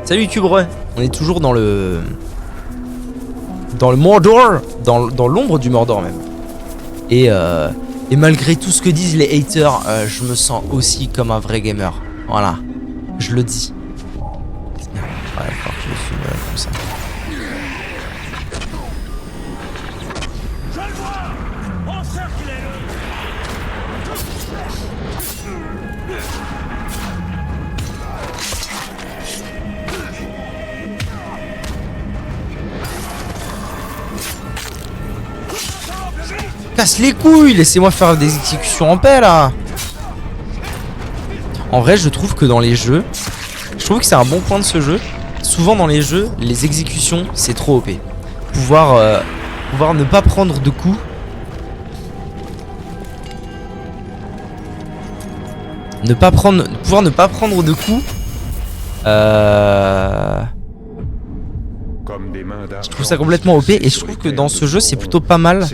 Salut Cubre. On est toujours dans le Mordor, dans l'ombre du Mordor même. Et malgré tout ce que disent les haters, je me sens aussi comme un vrai gamer. Voilà, je le dis. Ouais, faut que je le fume comme ça. Casse les couilles, laissez-moi faire des exécutions en paix là. En vrai, je trouve que dans les jeux, je trouve que c'est un bon point de ce jeu. Souvent dans les jeux, les exécutions, c'est trop OP. Pouvoir ne pas prendre de coups. Pouvoir ne pas prendre de coups. Je trouve ça complètement OP et je trouve que dans ce jeu c'est plutôt pas mal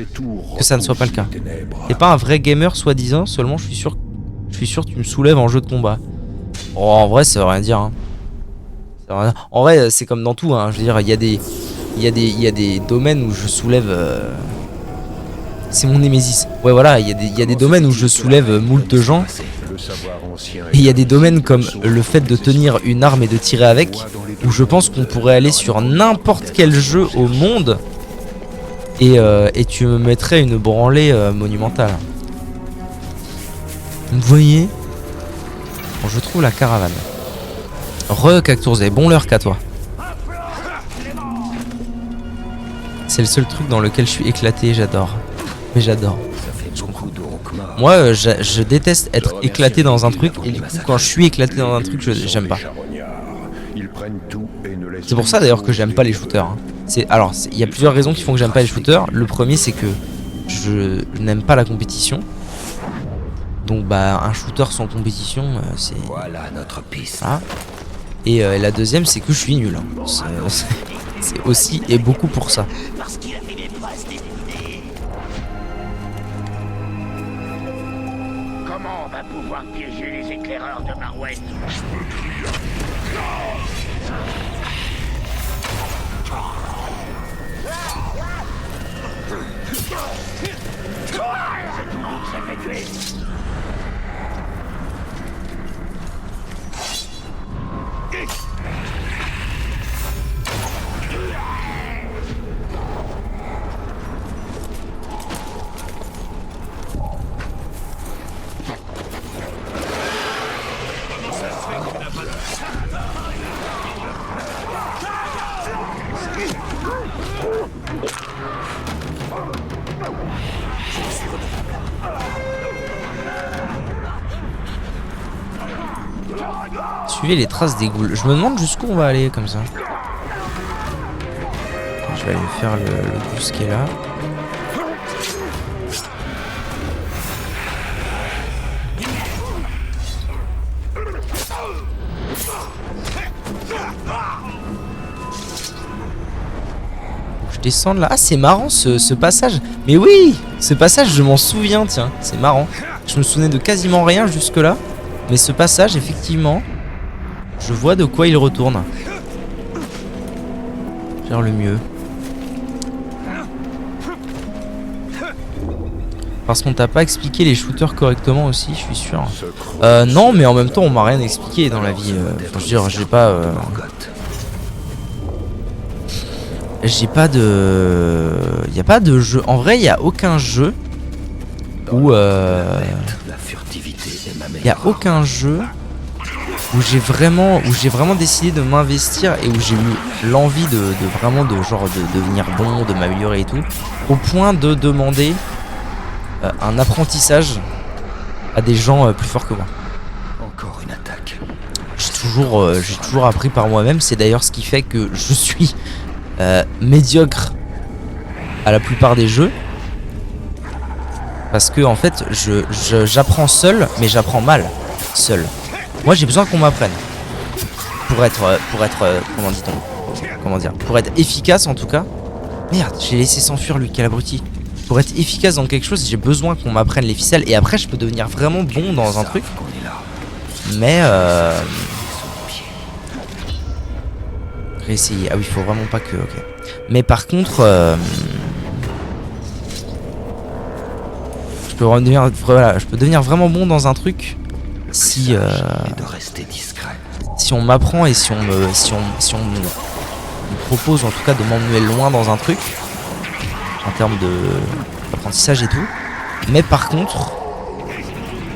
que ça ne soit pas le cas. T'es pas un vrai gamer soi-disant, seulement je suis sûr que tu me soulèves en jeu de combat. Oh, en vrai ça veut rien dire hein. En vrai c'est comme dans tout hein. Je veux dire il y a des domaines où je soulève c'est mon némésis. Ouais voilà, il y a des domaines où je soulève moult gens. Et il y a des domaines comme le fait de tenir une arme et de tirer avec, où je pense qu'on pourrait aller sur n'importe quel jeu au monde et tu me mettrais une branlée monumentale. Vous voyez? Bon, je trouve la caravane. Cactourze, bon l'heure qu'à toi. C'est le seul truc dans lequel je suis éclaté, j'adore. Mais j'adore. Moi, je déteste être éclaté dans un truc et du coup, quand je suis éclaté dans un truc, j'aime pas. C'est pour ça d'ailleurs que j'aime pas les shooters. Hein. Alors, il y a plusieurs raisons qui font que j'aime pas les shooters. Le premier, c'est que je n'aime pas la compétition. Donc, bah, un shooter sans compétition, c'est. Voilà notre piste. Ah. Et la deuxième, c'est que je suis nul. Hein. C'est aussi et beaucoup pour ça. Comment on va pouvoir piéger les éclaireurs de Marwen? Ça fait tuer. Suivez les traces des ghouls. Je me demande jusqu'où on va aller comme ça. Je vais aller faire le bus qui est là. Je descends là. Ah c'est marrant ce passage. Mais oui, ce passage je m'en souviens tiens. C'est marrant. Je me souvenais de quasiment rien jusque là. Mais ce passage effectivement, je vois de quoi il retourne. Faire le mieux. Parce qu'on t'a pas expliqué les shooters correctement aussi, je suis sûr. Non, mais en même temps, on m'a rien expliqué dans la vie. Faut dire, j'ai pas. J'ai pas de. Y a pas de jeu. En vrai, y a aucun jeu où. Y a aucun jeu où j'ai vraiment décidé de m'investir et où j'ai eu l'envie de vraiment de devenir bon, de m'améliorer et tout, au point de demander un apprentissage à des gens plus forts que moi. Encore une attaque. J'ai toujours appris par moi-même. C'est d'ailleurs ce qui fait que je suis médiocre à la plupart des jeux. Parce que en fait, j'apprends seul, mais j'apprends mal seul. Moi, j'ai besoin qu'on m'apprenne pour être pour être efficace en tout cas. Merde, j'ai laissé s'enfuir lui, quel abruti. Pour être efficace dans quelque chose, j'ai besoin qu'on m'apprenne les ficelles et après, je peux devenir vraiment bon dans un truc. Mais Réessayer. Ah oui, faut vraiment pas que... Ok. Mais par contre... je peux devenir vraiment bon dans un truc si... De rester discret. si on m'apprend et si on me propose en tout cas de m'emmener loin dans un truc. En termes d'apprentissage et tout. Mais par contre...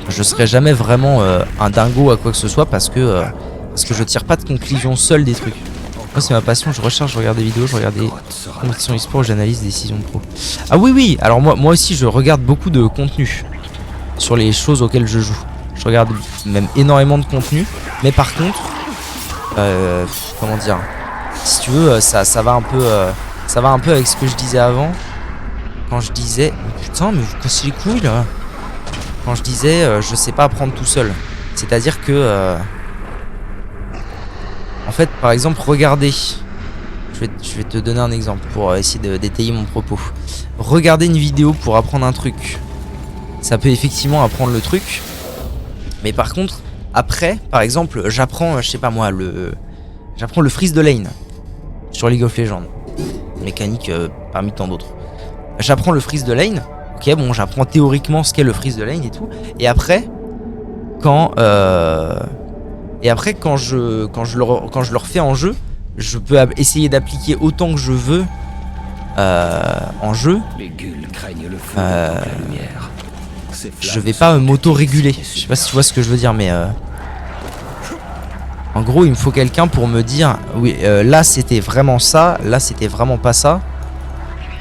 je serai jamais vraiment un dingo à quoi que ce soit parce que je tire pas de conclusion seul des trucs. Moi c'est ma passion, je recherche, je regarde des vidéos, je regarde des compétitions e-sport, j'analyse des décisions pro. Ah oui, alors moi aussi je regarde beaucoup de contenu sur les choses auxquelles je joue. Je regarde même énormément de contenu, mais par contre, comment dire, si tu veux, ça va un peu avec ce que je disais avant. Quand je disais, putain mais vous cassez les couilles là. Quand je disais je sais pas apprendre tout seul. C'est-à-dire que en fait par exemple regardez. Je vais te donner un exemple pour essayer d'étayer mon propos. Regarder une vidéo pour apprendre un truc. Ça peut effectivement apprendre le truc. Mais par contre, après, par exemple, j'apprends, je sais pas moi, j'apprends le freeze de lane sur League of Legends. Mécanique parmi tant d'autres. J'apprends le freeze de lane. Ok, bon, j'apprends théoriquement ce qu'est le freeze de lane et tout. Et après, quand je le refais en jeu, je peux essayer d'appliquer autant que je veux en jeu. Les ghouls craignent le feu autant que la lumière. Je vais pas m'auto-réguler. Je sais pas si tu vois ce que je veux dire, mais en gros, il me faut quelqu'un pour me dire oui, là c'était vraiment ça, là c'était vraiment pas ça.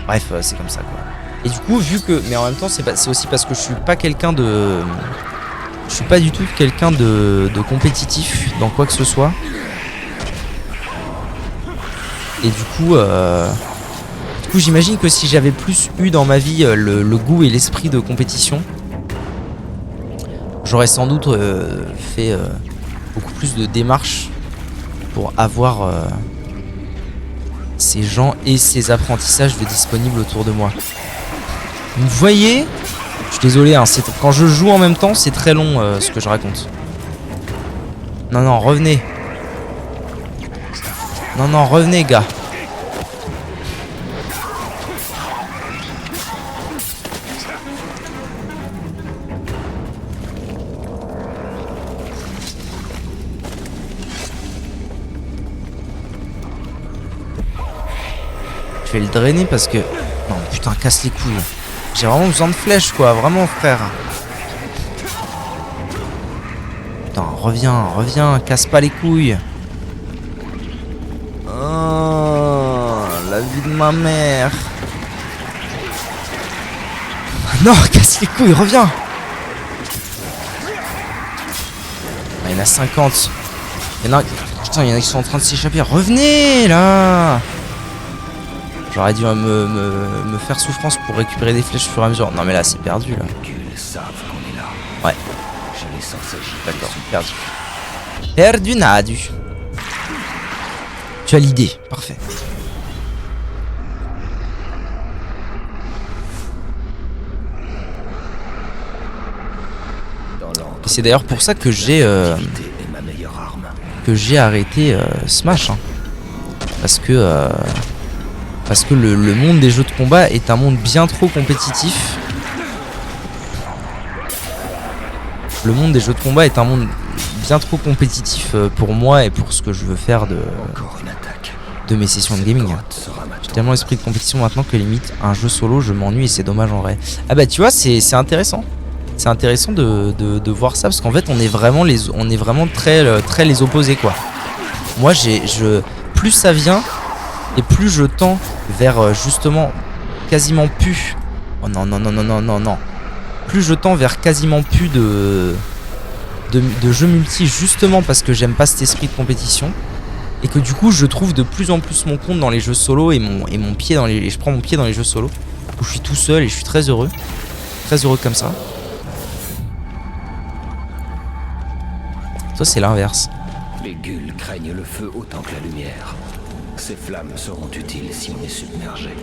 Bref, c'est comme ça quoi. Et du coup, vu que, mais en même temps, c'est aussi parce que je suis pas quelqu'un de, je suis pas du tout quelqu'un de compétitif dans quoi que ce soit. Et du coup, j'imagine que si j'avais plus eu dans ma vie le goût et l'esprit de compétition, j'aurais sans doute fait beaucoup plus de démarches pour avoir ces gens et ces apprentissages de disponibles autour de moi. Vous voyez, je suis désolé, hein, quand je joue en même temps, c'est très long ce que je raconte. Non, revenez. Non, revenez, gars. Je vais le drainer parce que... Non, putain, casse les couilles. J'ai vraiment besoin de flèches, quoi. Vraiment, frère. Putain, reviens. Casse pas les couilles. Oh, la vie de ma mère. Non, casse les couilles, reviens. Ah, il y en a 50. Putain, il y en a qui sont en train de s'échapper. Revenez, là. J'aurais dû me faire souffrance pour récupérer des flèches au fur et à mesure. Non mais là c'est perdu là. Les ghouls savent qu'on est là. Ouais. Je les sens s'agir. D'accord, perdu. Perdu nadu. Tu as l'idée, parfait. Et c'est d'ailleurs pour ça que j'ai arrêté Smash. Hein. Parce que le monde des jeux de combat est un monde bien trop compétitif. Le monde des jeux de combat est un monde bien trop compétitif pour moi et pour ce que je veux faire de mes sessions de gaming. J'ai tellement l'esprit de compétition maintenant que limite un jeu solo je m'ennuie et c'est dommage en vrai. Ah bah tu vois c'est intéressant. C'est intéressant de voir ça parce qu'en fait on est vraiment très les opposés quoi. Moi plus ça vient et plus je tends vers justement quasiment plus. Oh non. Plus je tends vers quasiment plus de jeux multi justement parce que j'aime pas cet esprit de compétition. Et que du coup je trouve de plus en plus mon compte dans les jeux solo et je prends mon pied dans les jeux solo. Où je suis tout seul et je suis très heureux. Très heureux comme ça. Ça c'est l'inverse. Les ghouls craignent le feu autant que la lumière. Ces flammes seront utiles si on est submergé.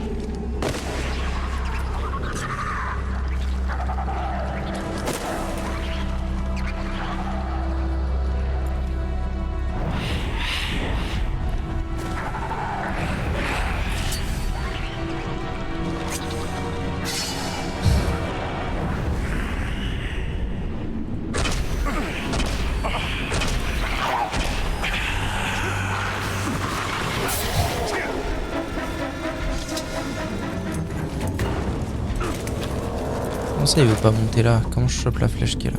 Comment ça il veut pas monter là? Comment je chope la flèche qui est là?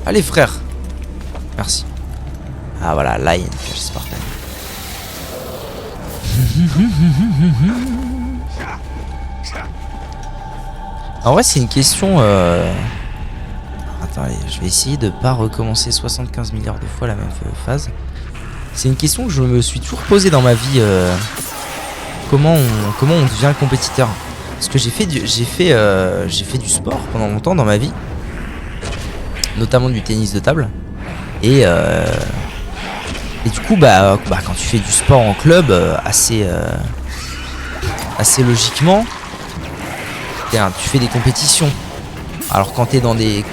Allez frère. Merci. Ah voilà, là il y a une flèche Spartan. En vrai c'est une question Attends, allez, je vais essayer de pas recommencer 75 milliards de fois la même phase. C'est une question que je me suis toujours posée dans ma vie. Comment on devient compétiteur? Parce que j'ai fait du sport pendant longtemps dans ma vie, notamment du tennis de table. Et du coup quand tu fais du sport en club assez logiquement, tu fais des compétitions. Alors quand t'es dans des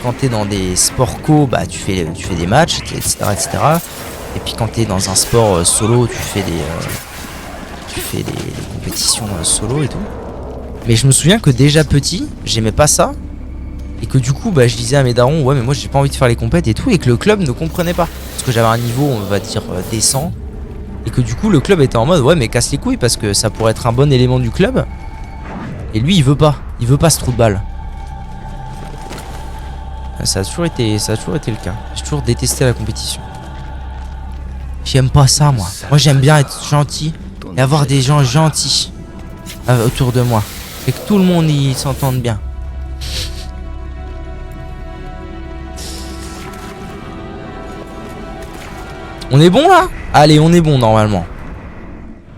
sports co, tu fais des matchs, etc. Et puis quand t'es dans un sport solo, tu fais des compétitions solo et tout. Mais je me souviens que déjà petit, j'aimais pas ça. Et que du coup je disais à mes darons, ouais mais moi j'ai pas envie de faire les compètes et tout. Et que le club ne comprenait pas. Parce que j'avais un niveau, on va dire, décent. Et que du coup le club était en mode, ouais mais casse les couilles parce que ça pourrait être un bon élément du club. Et lui il veut pas ce trou de balle. Ça a toujours été le cas. J'ai toujours détesté la compétition. J'aime pas ça moi. Moi j'aime bien être gentil et avoir des gens gentils autour de moi. Et que tout le monde y s'entende bien. On est bon là? Allez, on est bon normalement.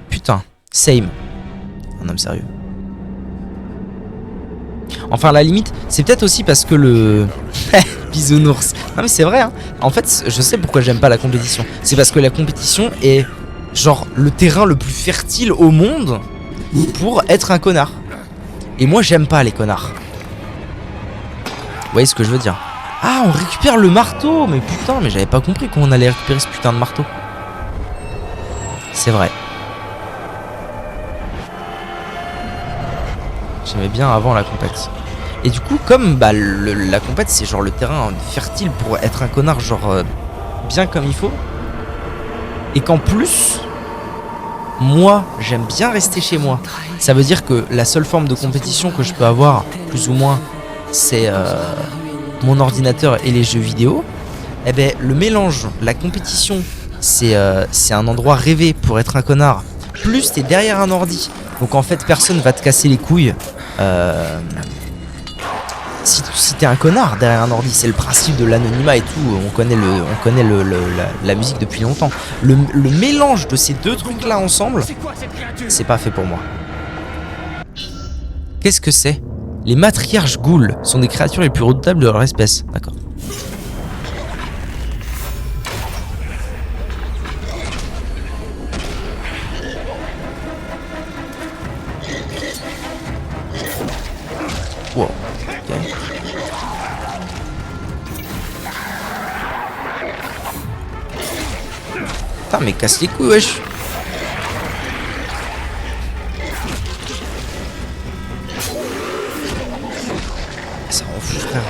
Putain, same. Un homme sérieux. Enfin, à la limite, c'est peut-être aussi parce que le... Bisounours. Non mais c'est vrai, hein. En fait, je sais pourquoi j'aime pas la compétition. C'est parce que la compétition est genre le terrain le plus fertile au monde pour être un connard. Et moi, j'aime pas les connards. Vous voyez ce que je veux dire? Ah, on récupère le marteau. Mais putain, mais j'avais pas compris qu'on allait récupérer ce putain de marteau. C'est vrai. J'aimais bien avant la compète. Et du coup, comme la compète c'est genre le terrain fertile pour être un connard, genre bien comme il faut. Et qu'en plus, moi j'aime bien rester chez moi. Ça veut dire que la seule forme de compétition que je peux avoir, plus ou moins, c'est mon ordinateur et les jeux vidéo. Eh ben le mélange, la compétition, c'est un endroit rêvé pour être un connard. Plus t'es derrière un ordi. Donc en fait personne va te casser les couilles. Si t'es un connard derrière un ordi, c'est le principe de l'anonymat et tout. On connaît la musique depuis longtemps. Le mélange de ces deux trucs là ensemble, c'est pas fait pour moi. Qu'est-ce que c'est? Les matriarches ghouls sont des créatures les plus redoutables de leur espèce. D'accord. Wow. Ok. Putain mais casse les couilles wesh. Ça rend fou frère.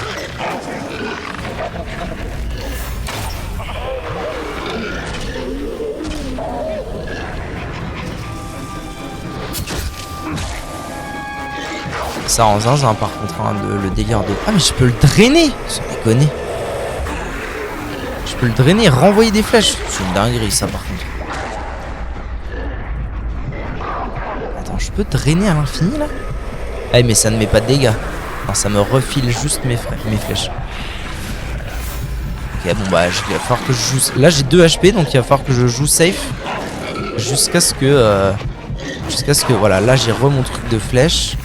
Ça en zinzin par contre hein, le délire de... Ah mais je peux le drainer. Sans déconner. Je peux le drainer et renvoyer des flèches. C'est une dinguerie ça par contre. Attends, je peux drainer à l'infini là? Ah mais ça ne met pas de dégâts. Non, ça me refile juste mes flèches. Ok bon bah il va falloir que je joue... Là j'ai 2 HP donc il va falloir que je joue safe. Jusqu'à ce que... voilà, là j'ai mon truc de flèche.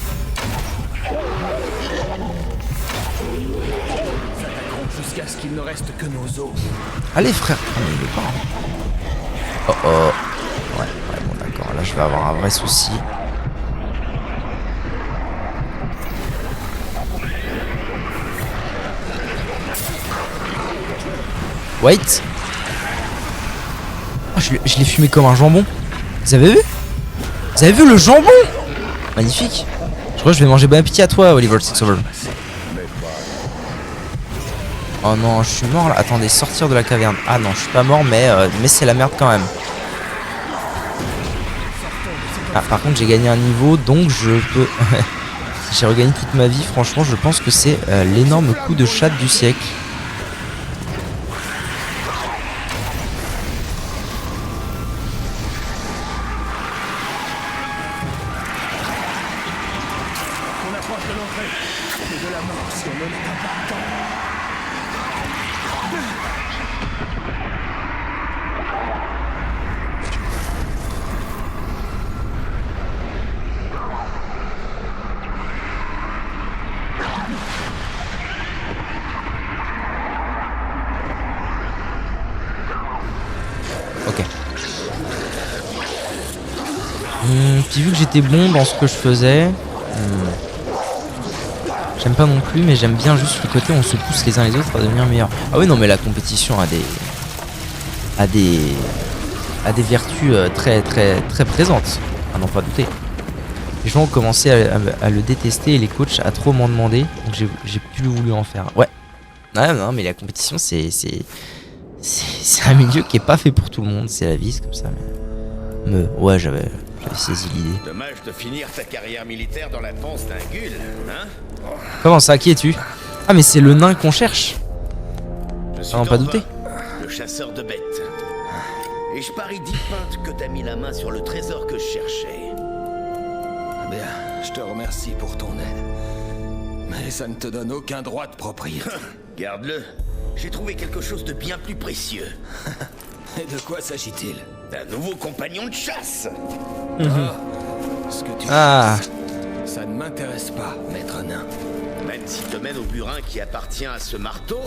Allez frère. Ah, mais il est pas. Oh oh. Ouais bon d'accord. Là je vais avoir un vrai souci. Wait. Oh, je l'ai fumé comme un jambon. Vous avez vu? Vous avez vu le jambon? Magnifique. Je crois que je vais manger bon appétit à toi Oliver Sixover. Oh non, je suis mort là. Attendez, sortir de la caverne. Ah non, je suis pas mort, mais c'est la merde quand même. Ah, par contre, j'ai gagné un niveau, donc je peux... J'ai regagné toute ma vie. Franchement, je pense que c'est l'énorme coup de chatte du siècle. On approche de l'entrée. C'est de la mort si on ne l'attend pas à temps. Ok. Puis vu que j'étais bon dans ce que je faisais, j'aime pas non plus, mais j'aime bien juste le côté où on se pousse les uns les autres à devenir meilleurs. Ah oui, non, mais la compétition a des vertus très présentes, à n'en pas douter. Les gens ont commencé à le détester et les coachs à trop m'en demander, donc j'ai plus voulu en faire. Ouais. Ouais, non, mais la compétition, c'est un milieu qui est pas fait pour tout le monde, c'est la vie, c'est comme ça. Mais ouais, j'avais saisi l'idée. Dommage de finir ta carrière militaire dans la panse d'un Gull, hein? Comment ça, qui es-tu? Ah, mais c'est le nain qu'on cherche. Je suis Ah, non, pas douté. le chasseur de bêtes. Et je parie 10 pintes que t'as mis la main sur le trésor que je cherchais. Bien, je te remercie pour ton aide. Mais ça ne te donne aucun droit de propriété. Garde-le. J'ai trouvé quelque chose de bien plus précieux. Et de quoi s'agit-il? D'un nouveau compagnon de chasse. Ce que tu Ah, ça ne m'intéresse pas, maître nain. Même s'il te mène au burin qui appartient à ce marteau,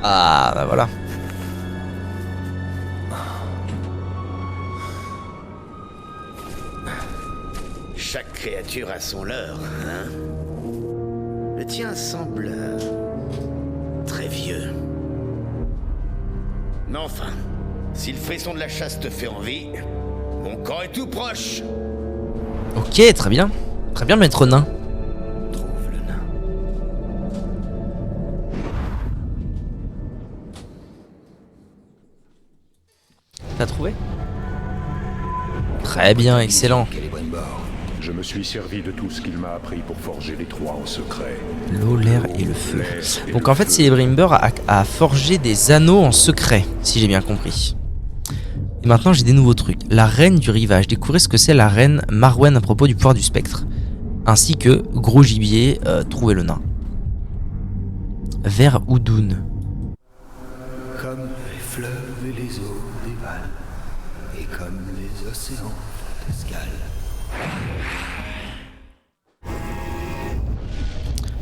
ah, bah voilà. chaque créature a son leurre, hein? Le tien semble très vieux. Mais enfin, si le frisson de la chasse te fait envie, mon camp est tout proche. Ok, très bien. Très bien, maître nain. Trouve le nain. T'as trouvé? Très bien, excellent. Celebrimbor. Je me suis servi de tout ce qu'il m'a appris pour forger les trois en secret. L'eau, l'air et le feu. Donc en fait, Celebrimbor a forgé des anneaux en secret, si j'ai bien compris. Et maintenant, j'ai des nouveaux trucs. La reine du rivage. Découvrez ce que c'est la reine Marwen à propos du pouvoir du spectre. Ainsi que, gros gibier, trouver le nain. Vers Udun. Comme les fleuves et les eaux des vals, et comme les océans d'escale.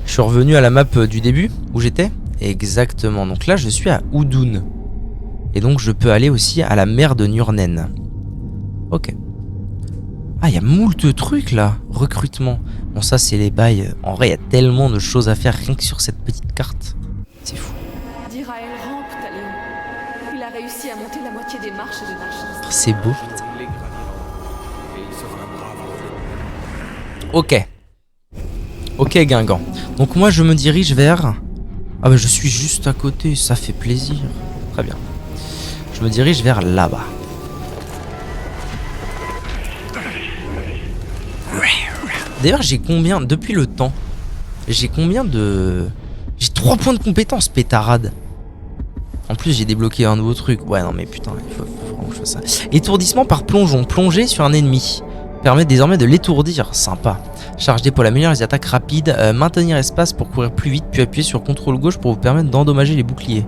Je suis revenu à la map du début, où j'étais. Exactement. Donc là, je suis à Udun. Et donc, je peux aller aussi à la mer de Nurnen. Ok. Ah, il y a moult trucs là. Recrutement. Bon, ça, c'est les bails. En vrai, il y a tellement de choses à faire rien que sur cette petite carte. C'est fou. Dirael rampe, Taléon. Il a réussi à monter la moitié des marches de Nargis. C'est beau. Ok. Ok, Guingamp. Donc moi, je me dirige vers... Ah bah, je suis juste à côté. Ça fait plaisir. Très bien. Je me dirige vers là-bas. D'ailleurs, j'ai combien... Depuis le temps, j'ai combien de... J'ai 3 points de compétence, pétarade. En plus, j'ai débloqué un nouveau truc. Ouais, non, mais putain, il faut vraiment que je fasse ça. Étourdissement par plongeon. Plonger sur un ennemi. Permet désormais de l'étourdir. Sympa. Charge d'épaule améliore les attaques rapides. Maintenir espace pour courir plus vite. Puis appuyer sur CTRL gauche pour vous permettre d'endommager les boucliers.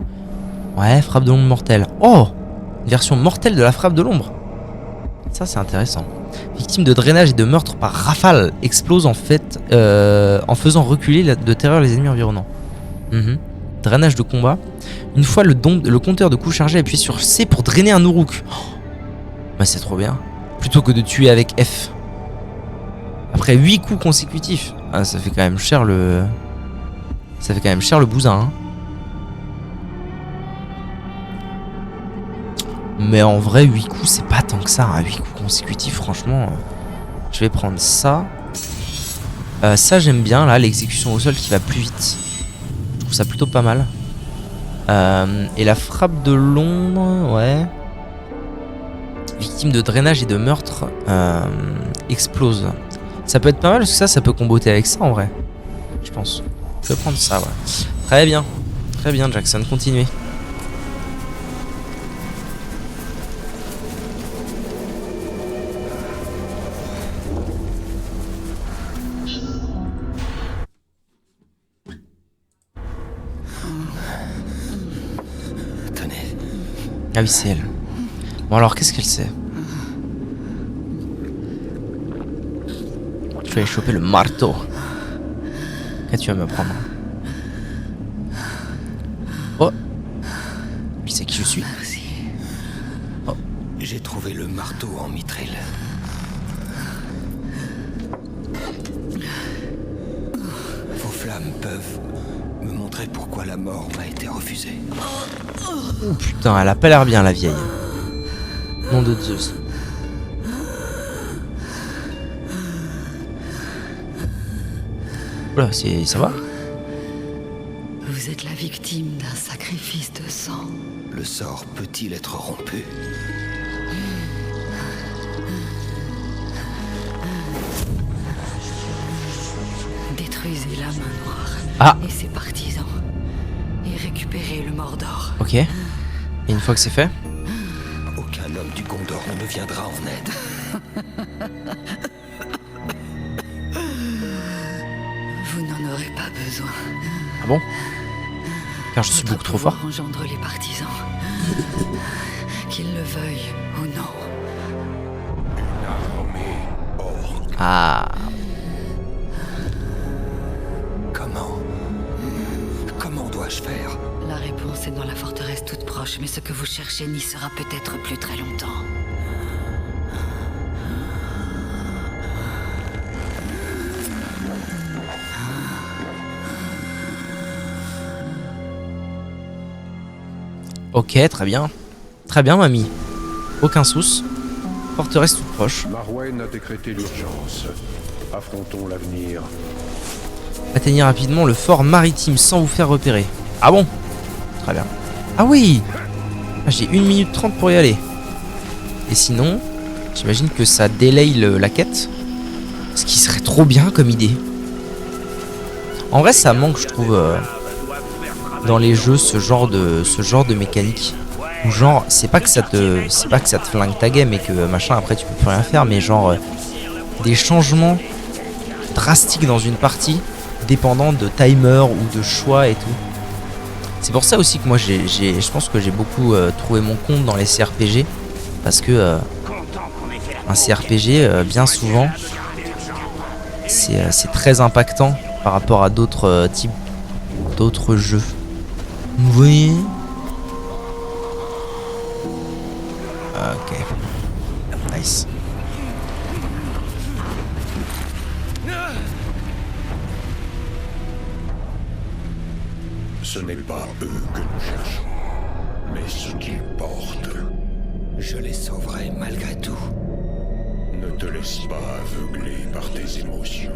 Ouais, frappe de l'ombre mortelle. Oh! Une version mortelle de la frappe de l'ombre. Ça, c'est intéressant. Victime de drainage et de meurtre par rafale. Explose en fait en faisant reculer de terreur les ennemis environnants. Drainage de combat. Une fois le compteur de coups chargé, appuyez sur C pour drainer un Uruk. Oh, bah c'est trop bien. Plutôt que de tuer avec F. Après 8 coups consécutifs. Ah, ça fait quand même cher le... Ça fait quand même cher le bousin, hein. Mais en vrai, 8 coups, c'est pas tant que ça. Hein. 8 coups consécutifs, franchement. Je vais prendre ça. Ça, j'aime bien, là, l'exécution au sol qui va plus vite. Je trouve ça plutôt pas mal. Et la frappe de l'ombre, ouais. victime de drainage et de meurtre explose. Ça peut être pas mal parce que ça peut comboter avec ça en vrai. Je pense. Je vais prendre ça, ouais. Très bien, Jackson, continuez. Tenez. Ah oui, c'est elle. Bon alors, qu'est-ce qu'elle sait? Je vais aller choper le marteau. Qu'est-ce que tu vas me prendre? Oh. Il sait qui je suis. Merci. Oh, j'ai trouvé le marteau en mithril. Vos flammes peuvent me montrer pourquoi la mort m'a été refusée. Oh putain, elle a pas l'air bien la vieille. Nom de Zeus. Oula, ça va? Vous êtes la victime d'un sacrifice de sang. Le sort peut-il être rompu? Détruisez la main Ah. noire et ses partisans. Et récupérez le Mordor. Ok. Et une fois que c'est fait? Aucun homme du Gondor ne me viendra en aide. Vous n'en aurez pas besoin. Ah bon? Car je suis beaucoup trop fort. Engendre les partisans. Qu'ils le veuillent ou non. Ah. Comment dois-je faire? La réponse est dans la forteresse toute proche, mais ce que vous cherchez n'y sera peut-être plus très longtemps. Ok, très bien. Très bien, mamie. Aucun souci. Forteresse toute proche. Marwen a décrété l'urgence. Affrontons l'avenir. Atteignez rapidement le fort maritime sans vous faire repérer. Ah bon? Très bien. Ah oui! Ah, j'ai 1 minute 30 pour y aller. Et sinon, j'imagine que ça délaye la quête. Ce qui serait trop bien comme idée. En vrai, ça manque, je trouve, dans les jeux, ce genre de mécanique. Ou genre, c'est pas que ça te flingue ta game et que machin après tu peux plus rien faire, mais genre des changements drastiques dans une partie, dépendant de timer ou de choix et tout. C'est pour ça aussi que moi je pense que j'ai beaucoup trouvé mon compte dans les CRPG, parce que un CRPG bien souvent c'est très impactant par rapport à d'autres types d'autres jeux. Vous voyez? Ok. Nice. Ce n'est pas eux que nous cherchons, mais ce qu'ils portent. Je les sauverai malgré tout. Ne te laisse pas aveugler par tes émotions.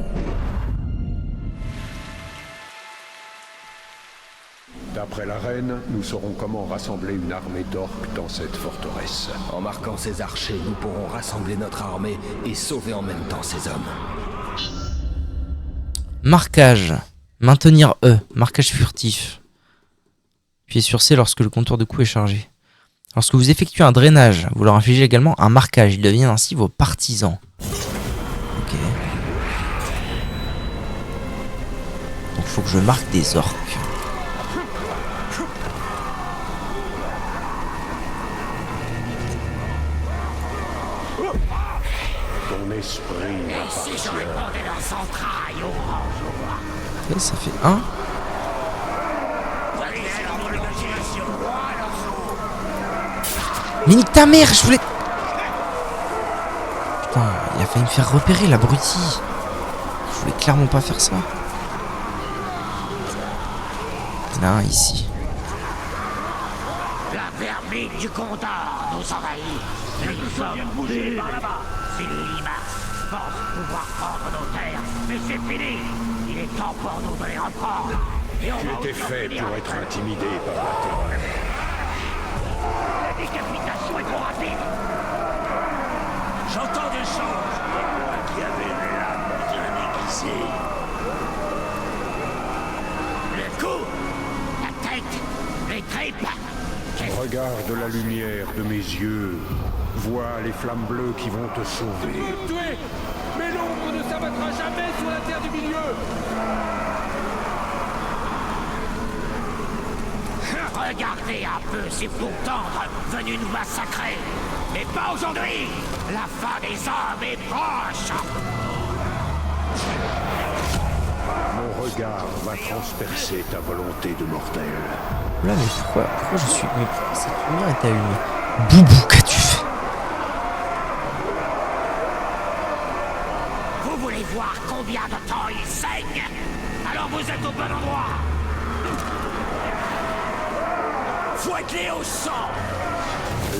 D'après la reine, nous saurons comment rassembler une armée d'orques dans cette forteresse. En marquant ces archers, nous pourrons rassembler notre armée et sauver en même temps ces hommes. Marquage. Maintenir E. Marquage furtif. Appuyez sur C lorsque le compteur de coups est chargé. Lorsque vous effectuez un drainage, vous leur infligez également un marquage. Ils deviennent ainsi vos partisans. Ok. Donc faut que je marque des orques. Ton esprit m'appartient. Ok, ça fait 1. Mais nique ta mère, je voulais... Putain, il a failli me faire repérer, l'abruti. Je voulais clairement pas faire ça. Là, ici. La vermine du Gondor nous envahit. Et nous sommes nuls. Si les limaces pensent pouvoir prendre nos terres, mais c'est fini. Il est temps pour nous de les reprendre. Et on va Tu étais aussi en fait finir pour avec être eux. intimidé par la terreur. La décapitation est trop rapide. Regarde la lumière de mes yeux. Vois les flammes bleues qui vont te sauver. Me tuer, mais l'ombre ne s'abattra jamais sur la terre du milieu. Regardez un peu ces pourtendres venus nous massacrer. Mais pas aujourd'hui. La fin des hommes est proche. Mon regard va transpercer ta volonté de mortel. Là, mais pourquoi je suis... Mais pourquoi cette lumière est allumée? Boubou, qu'as-tu fait? Vous voulez voir combien de temps il saigne? Alors vous êtes au bon endroit. Fouette-les au sang.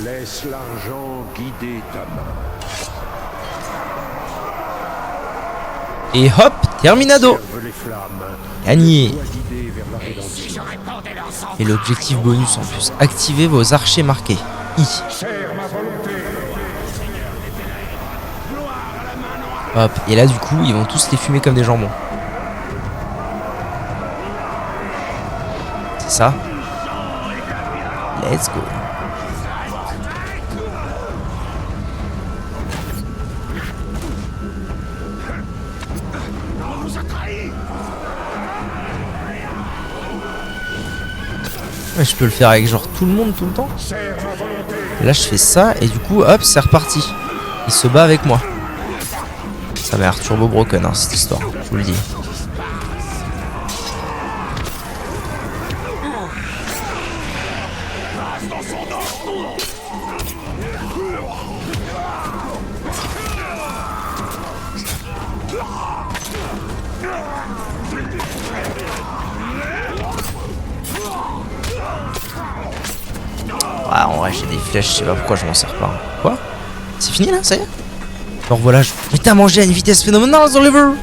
Laisse l'argent guider ta main. Et hop, terminado. Serve les flammes. Gagné. Sois guidé vers la Si rédemption. je répandais leur sang. Et l'objectif bonus en plus. Activez vos archers marqués. I. Serre ma volonté. Hop. Et là, du coup, ils vont tous les fumer comme des jambons. C'est ça. Let's go. Ouais, je peux le faire avec genre tout le monde tout le temps. Là je fais ça et du coup hop c'est reparti. Il se bat avec moi. Ça m'a l'air turbo broken hein, cette histoire, je vous le dis. Ah, en vrai j'ai des flèches, je sais pas pourquoi je m'en sers pas. Quoi? C'est fini là, ça y est? Alors voilà, mais t'as mangé à une vitesse phénoménale dans le level.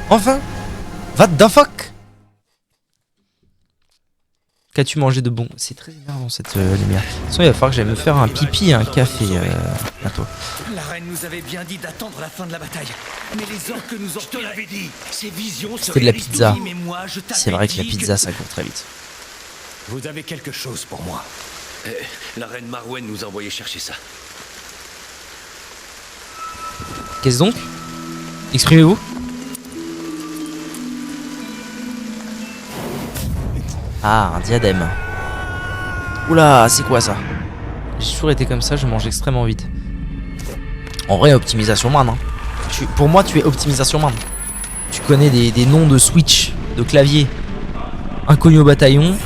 Enfin. What the fuck? Qu'as-tu mangé de bon? C'est très énervant cette lumière. De toute façon, il va falloir que j'aille me faire un pipi et un café bientôt. La reine nous avait bien dit d'attendre la fin de la bataille. Mais les orques nous ont... Je te l'avais dit. Ces visions C'était de la pizza. mais moi, je t'avais C'est vrai que la dit pizza ça court très vite. Vous avez quelque chose pour moi. La reine Marwen nous a envoyé chercher ça. Qu'est-ce donc? Exprimez-vous. Ah, un diadème. Oula, c'est quoi ça? J'ai toujours été comme ça, je mange extrêmement vite. En vrai, optimisation man. Hein. Pour moi, tu es optimisation man. Tu connais des noms de switch, de clavier. Inconnu au bataillon.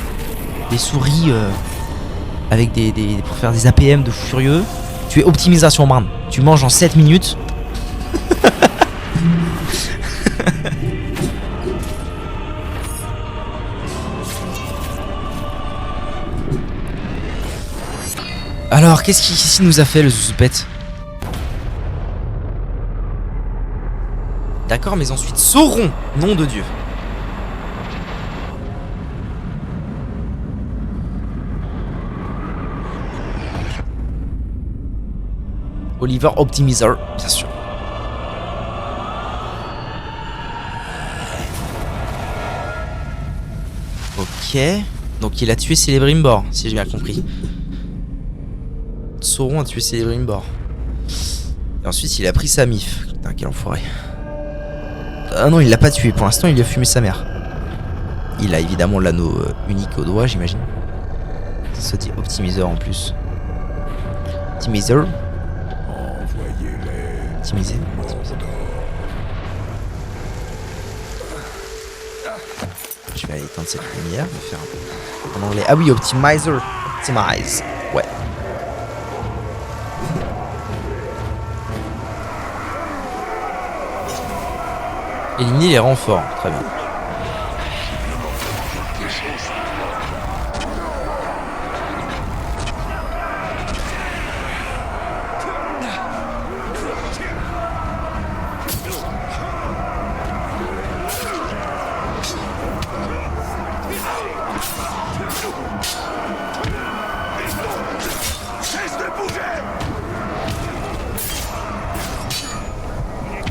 Des souris avec pour faire des APM de fou furieux. Tu es optimisation man. Tu manges en 7 minutes. Alors, qu'est-ce qu'il nous a fait le Zouzpet? D'accord, mais ensuite Sauron, nom de Dieu. Oliver Optimizer, bien sûr. Ok. Donc il a tué Celebrimbor, si j'ai bien compris. Sauron a tué Celebrimbor. Et ensuite il a pris sa mif. Putain, quel enfoiré. Ah non, il l'a pas tué. Pour l'instant, il a fumé sa mère. Il a évidemment l'anneau unique au doigt, j'imagine. Ça dit Optimizer en plus. Optimizer. Optimiser. Je vais aller éteindre cette lumière. Je vais faire un... En anglais. Ah oui, Optimizer. Optimize. Ouais. Éliminer les renforts. Très bien.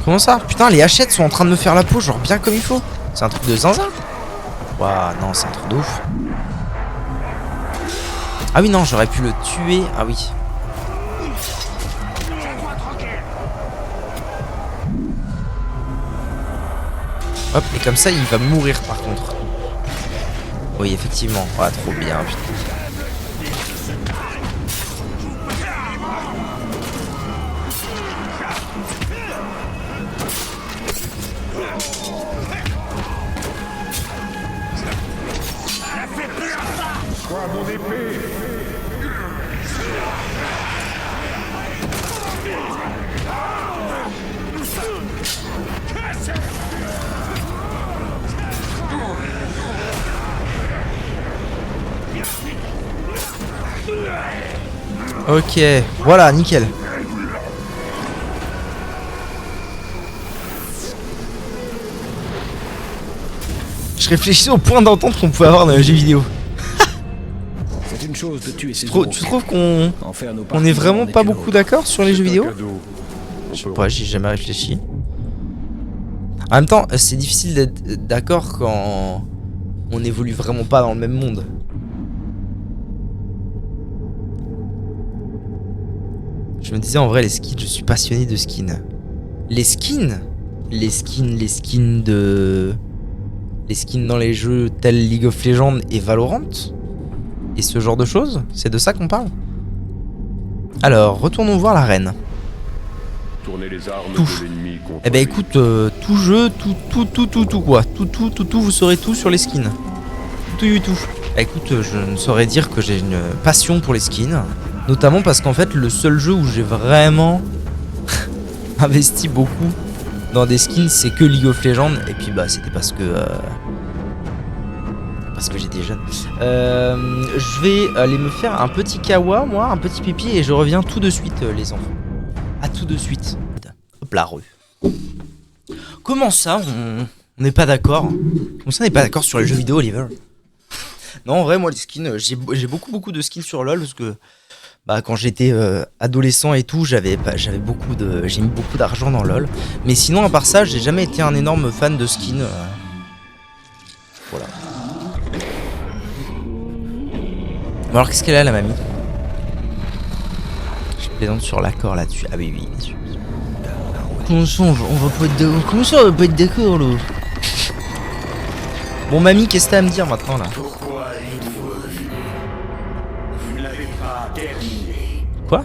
Comment ça? Putain, les hachettes sont en train de me faire la peau, genre bien comme il faut. C'est un truc de zinzin. Waouh, non, c'est un truc de ouf. Ah oui, non, j'aurais pu le tuer. Ah oui. Hop, et comme ça, il va mourir par contre. Oui, effectivement. Ah, trop bien, putain. Quoi, mon épée? Ok, voilà, nickel. Je réfléchissais au point d'entente qu'on pouvait avoir dans les jeux vidéo. C'est une chose de tuer ces Tu trouves qu'on on est vraiment pas beaucoup d'accord sur les jeux vidéo? Cadeau. Je sais pas, j'y ai jamais réfléchi. En même temps, c'est difficile d'être d'accord quand on évolue vraiment pas dans le même monde. Je me disais en vrai les skins, je suis passionné de skins. Les skins de... Les skins dans les jeux tels League of Legends et Valorant. Et ce genre de choses, c'est de ça qu'on parle. Alors, retournons voir la reine. Tournez les armes Tout. de l'ennemi contre Eh ben lui. écoute, tout jeu, tout quoi. Tout, vous saurez tout sur les skins. Tout. Écoute, je ne saurais dire que j'ai une passion pour les skins. Notamment parce qu'en fait, le seul jeu où j'ai vraiment investi beaucoup dans des skins, c'est que League of Legends. Et puis bah, c'était parce que j'étais jeune. Je vais aller me faire un petit kawa, moi, un petit pipi, et je reviens tout de suite, les enfants. À tout de suite. Hop la rue. Comment ça, on n'est pas d'accord? Comment ça, on n'est pas d'accord sur les jeux vidéo, Oliver? Non, en vrai, moi, les skins, j'ai beaucoup de skins sur LoL parce que bah, quand j'étais adolescent et tout, j'ai mis beaucoup d'argent dans LoL. Mais sinon, à part ça, j'ai jamais été un énorme fan de skins. Voilà. Bon, alors, qu'est-ce qu'elle a, la mamie? Je plaisante sur l'accord là-dessus. Ah oui, bien sûr. Comment ça, on va pas être d'accord? Comment ça, on va pas être d'accord, là? Bon, mamie, qu'est-ce que t'as à me dire maintenant, là? Pourquoi êtes-vous revenu? Vous ne l'avez pas terminé. Quoi?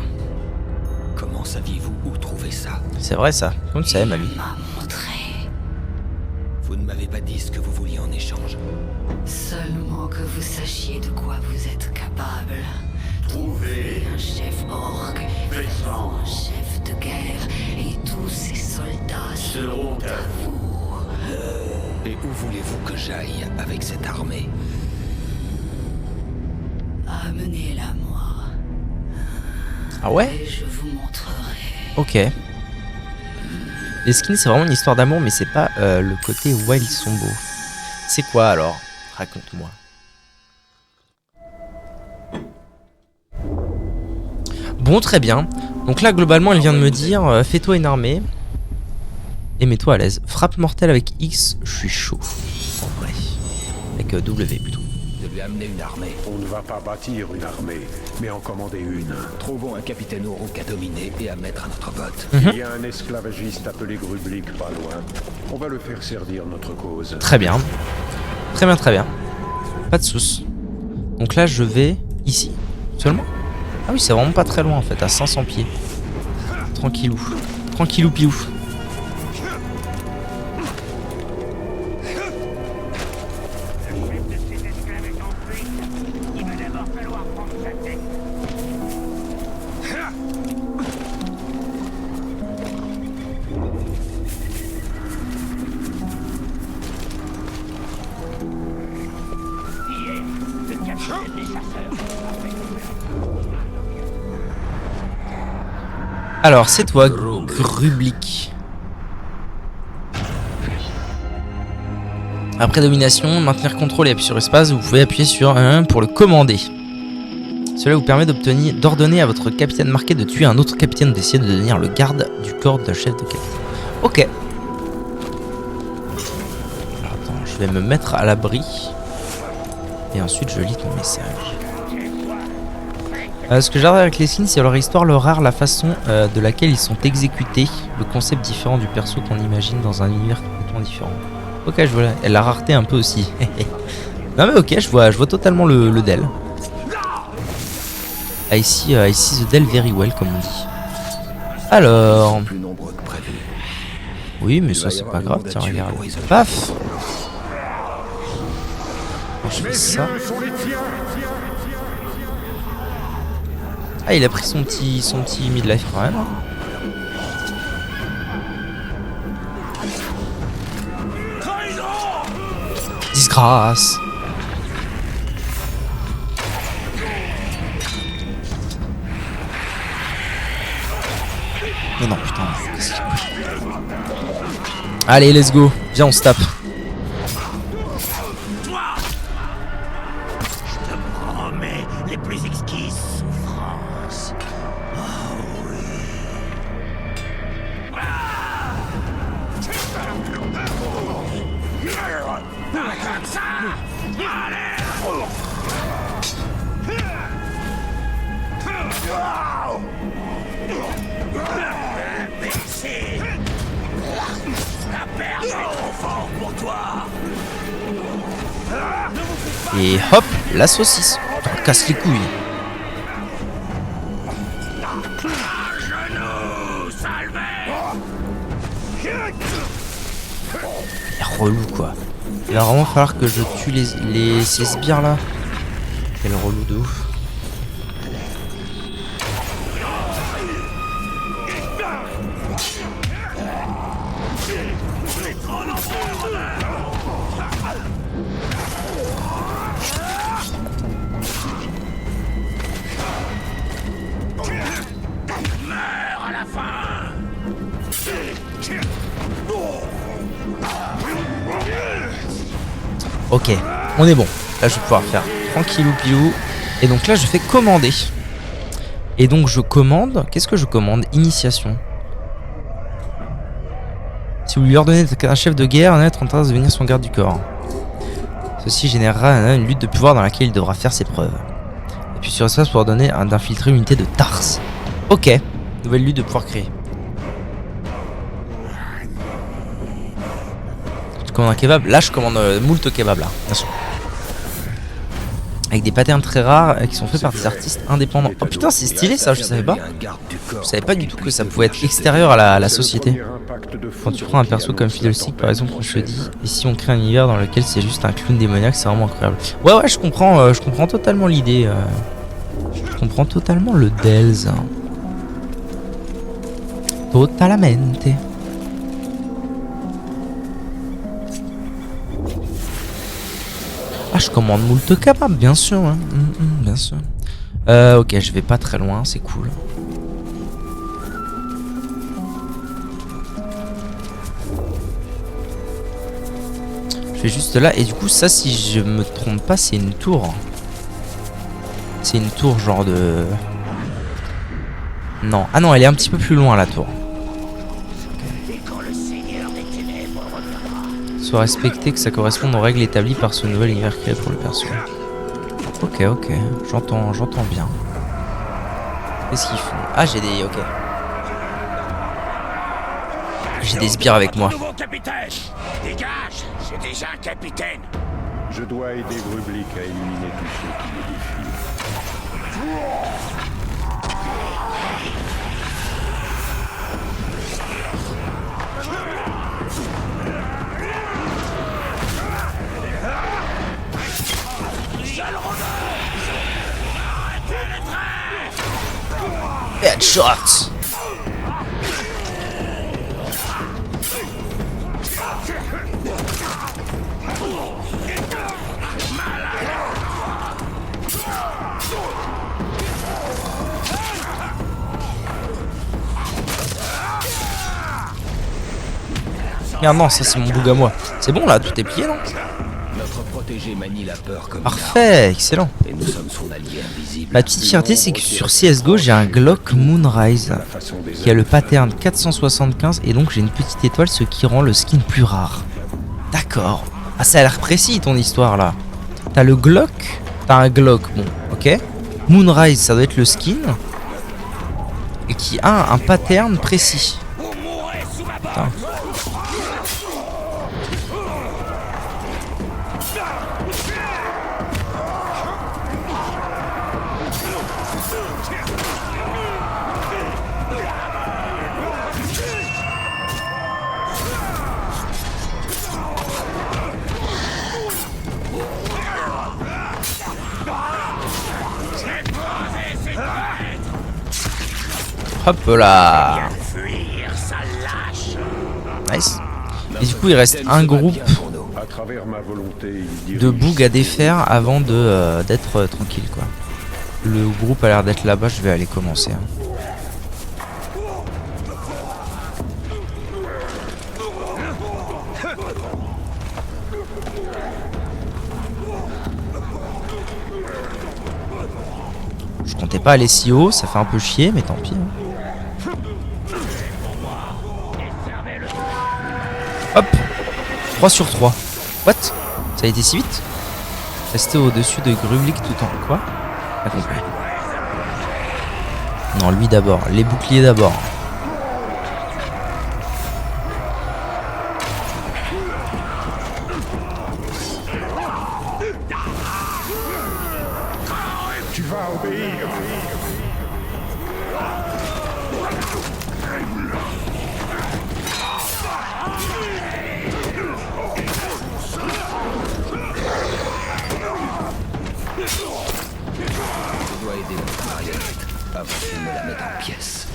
Comment saviez-vous où trouver ça? C'est vrai, ça. Comment tu savais, mamie? M'a montré Vous ne m'avez pas dit ce que vous vouliez en échange. seulement que vous sachiez de quoi vous êtes capable. Trouvez Un chef orc, un chef de guerre, et tous ces soldats seront à vous. Et où voulez-vous que j'aille avec cette armée? amenez-la moi, Ah ouais? et je vous montrerai. Ok. Les skins, c'est vraiment une histoire d'amour, mais c'est pas le côté où ils sont beaux. C'est quoi alors? Raconte-moi. Bon, très bien. Donc là, globalement, elle vient de me dire fais-toi une armée et mets-toi à l'aise. Frappe mortelle avec X, je suis chaud. En vrai. Avec W plutôt. De lui amener une armée. On ne va pas bâtir une armée, mais en commander une. Trouvons un capitaine Uruk à dominer et à mettre à notre botte. Il y a un esclavagiste appelé Grublik pas loin. On va le faire servir notre cause. Très bien. Très bien, très bien. Pas de soucis. Donc là, je vais ici. Seulement? Ah oui, c'est vraiment pas très loin en fait, à 500 pieds. Tranquillou. Tranquillou piou. Alors, c'est toi, Grublik. Après domination, maintenir contrôle et appuyer sur espace, vous pouvez appuyer sur 1 pour le commander. Cela vous permet d'ordonner à votre capitaine marqué de tuer un autre capitaine ou d'essayer de devenir le garde du corps d'un chef de capitaine. Ok. Alors attends, je vais me mettre à l'abri. Et ensuite je lis ton message. Ce que j'adore avec les skins, c'est leur histoire, leur art, la façon de laquelle ils sont exécutés, le concept différent du perso qu'on imagine dans un univers complètement différent. Ok, je vois la rareté un peu aussi. Non mais ok, je vois totalement le Dell. I see the Dell very well, comme on dit. Alors... Oui, mais ça c'est pas grave, tiens, regarde. Paf. Je fais ça. Ah, il a pris son petit midlife quand même. Disgrâce. Mais non, putain. Allez, let's go. Viens, on se tape. Les plus exquises souffrances. Oh oui. Comme ça. Imbécile. La perte est trop fort pour toi. Et hop, la saucisse. On casse les couilles. Il est relou quoi. Il va vraiment falloir que je tue ces sbires là. Quel relou de ouf. Ok, on est bon. Là je vais pouvoir faire tranquillou pilou. Et donc là je fais commander. Et donc je commande. Qu'est-ce que je commande? Initiation. Si vous lui ordonnez qu'un chef de guerre, être en train de devenir son garde du corps. Ceci générera une lutte de pouvoir dans laquelle il devra faire ses preuves. Et puis sur espace pour ordonner d'infiltrer une unité de Tars. Ok, nouvelle lutte de pouvoir créer. Je commande un kebab. Là je commande moult kebab là, bien sûr. Avec des patterns très rares qui sont faits par des artistes indépendants. Oh putain c'est stylé ça, je savais pas. Je savais pas du tout que ça pouvait être extérieur à la société. Quand tu prends un perso comme Fiddlestick par exemple, on se dit, et si on crée un univers dans lequel c'est juste un clown démoniaque, c'est vraiment incroyable. Ouais je comprends totalement l'idée. Je comprends totalement le Dells. Totalmente. Ah, je commande moult kebab, bien sûr, hein. Bien sûr. Ok, je vais pas très loin, c'est cool. Je vais juste là, et du coup, ça, si je me trompe pas, c'est une tour. C'est une tour genre de... Non, ah non, elle est un petit peu plus loin, la tour. Soit respecté, que ça corresponde aux règles établies par ce nouvel univers créé pour le perso. Ok, j'entends bien. Qu'est-ce qu'ils font? Ah, j'ai des... Ok. J'ai des sbires avec moi. Dégage, j'ai déjà un capitaine. Je dois aider Grublik à éliminer tous ceux qui le défient. Headshot. Regarde, non, ça c'est mon boug à moi. C'est bon là, tout est plié, non? Notre protégé manie la peur comme parfait, excellent. Et nous sommes son allié invisible. Ma petite fierté, c'est que sur CSGO, j'ai un Glock Moonrise qui a le pattern 475 et donc j'ai une petite étoile, ce qui rend le skin plus rare. D'accord. Ah, ça a l'air précis ton histoire là. T'as le Glock, t'as un Glock, bon, ok. Moonrise, ça doit être le skin. Et qui a un pattern précis. Putain. Hop là. Nice. Et du coup il reste un groupe de bugs à défaire avant de d'être tranquille quoi. Le groupe a l'air d'être là-bas, je vais aller commencer. Je comptais pas aller si haut, ça fait un peu chier mais tant pis. Hop, 3 sur 3. What? Ça a été si vite? Rester au-dessus de Grublik tout en... Quoi? Pas compris. Non, lui d'abord. Les boucliers d'abord. Tu vas obéir. Je dois aider mon marionnette avant qu'il me la mette en pièces.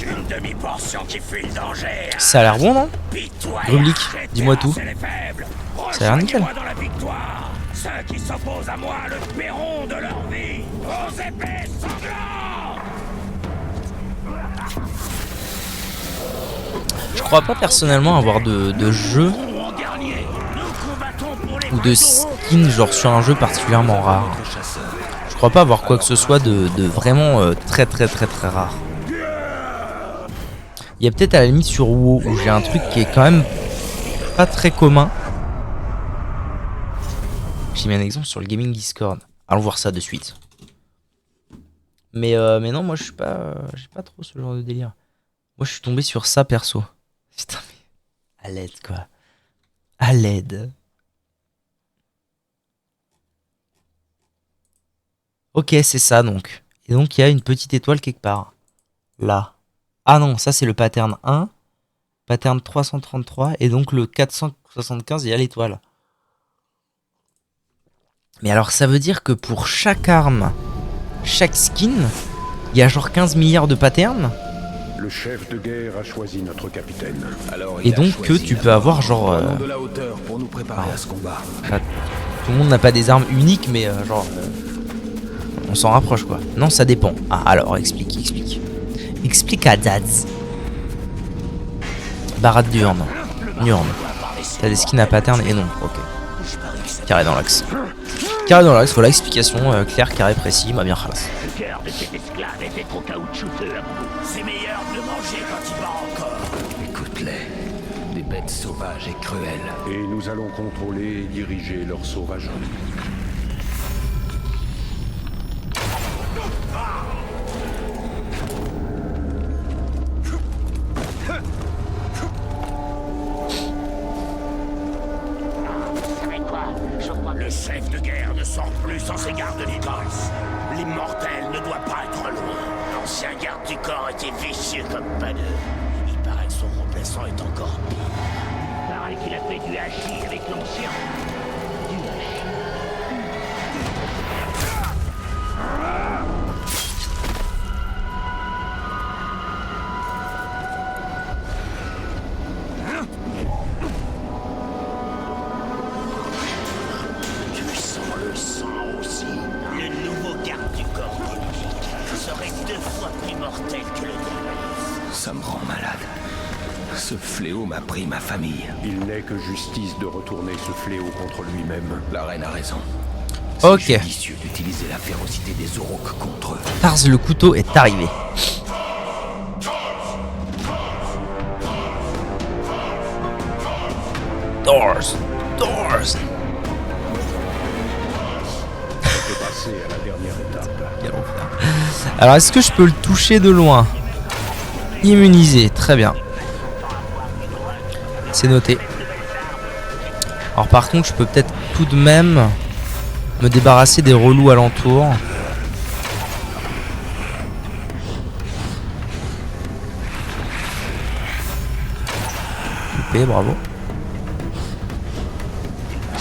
Une demi-portion qui fuit le danger. Ça a l'air bon, non? Grublik, dis-moi tout. Ça a l'air nickel. Dans la victoire, ceux qui s'opposent à moi le paieront de leur vie aux épées sanglantes. Je crois pas personnellement avoir de jeu ou de skin genre sur un jeu particulièrement rare. Je crois pas avoir quoi que ce soit de vraiment très rare. Il y a peut-être à la limite sur WoW où j'ai un truc qui est quand même pas très commun. J'ai mis un exemple sur le Gaming Discord. Allons voir ça de suite. Mais non, moi je suis pas, j'ai pas trop ce genre de délire. Moi je suis tombé sur ça perso. Putain mais à l'aide quoi. À l'aide. Ok, c'est ça donc. Et donc il y a une petite étoile quelque part. Là. Ah non, ça c'est le pattern 1. Pattern 333. Et donc le 475, il y a l'étoile. Mais alors ça veut dire que pour chaque arme, chaque skin, il y a genre 15 milliards de patterns. Le chef de guerre a choisi notre capitaine. Alors, et donc que tu peux avoir genre... de la hauteur pour nous préparer à ce combat. Tout le monde n'a pas des armes uniques, mais genre... on s'en rapproche quoi. Non, ça dépend. Ah, alors explique. Explique à Daz. Barade d'urne. Nurne. T'as des skins à pattern et non. Ok. Carré dans l'axe. Carré dans l'axe, voilà, explication claire, carré, précis, m'a bien ralasse. Le cœur de cet esclave était trop caoutchouteux à bout. C'est meilleur de le manger quand il bat encore. Écoute-les. Des bêtes sauvages et cruelles. Et nous allons contrôler et diriger leur sauvagerie. Le chef de guerre ne sort plus sans ses gardes du grâce. L'immortel ne doit pas être loin. L'ancien garde du corps était vicieux comme pas deux. Il paraît que son remplaçant est encore pire. Il paraît qu'il a fait du hachis avec l'ancien. Du hachis. Ça me rend malade. Ce fléau m'a pris ma famille. Il n'est que justice de retourner ce fléau contre lui-même. La reine a raison. Ok. C'est judicieux d'utiliser la férocité des Aurochs contre eux. Tars le couteau est arrivé. Doors. Doors. T'es passé à la dernière étape. Quel enfer. Alors, est-ce que je peux le toucher de loin? Immunisé, très bien. C'est noté. Alors par contre, je peux peut-être tout de même me débarrasser des relous alentours. Ok, bravo.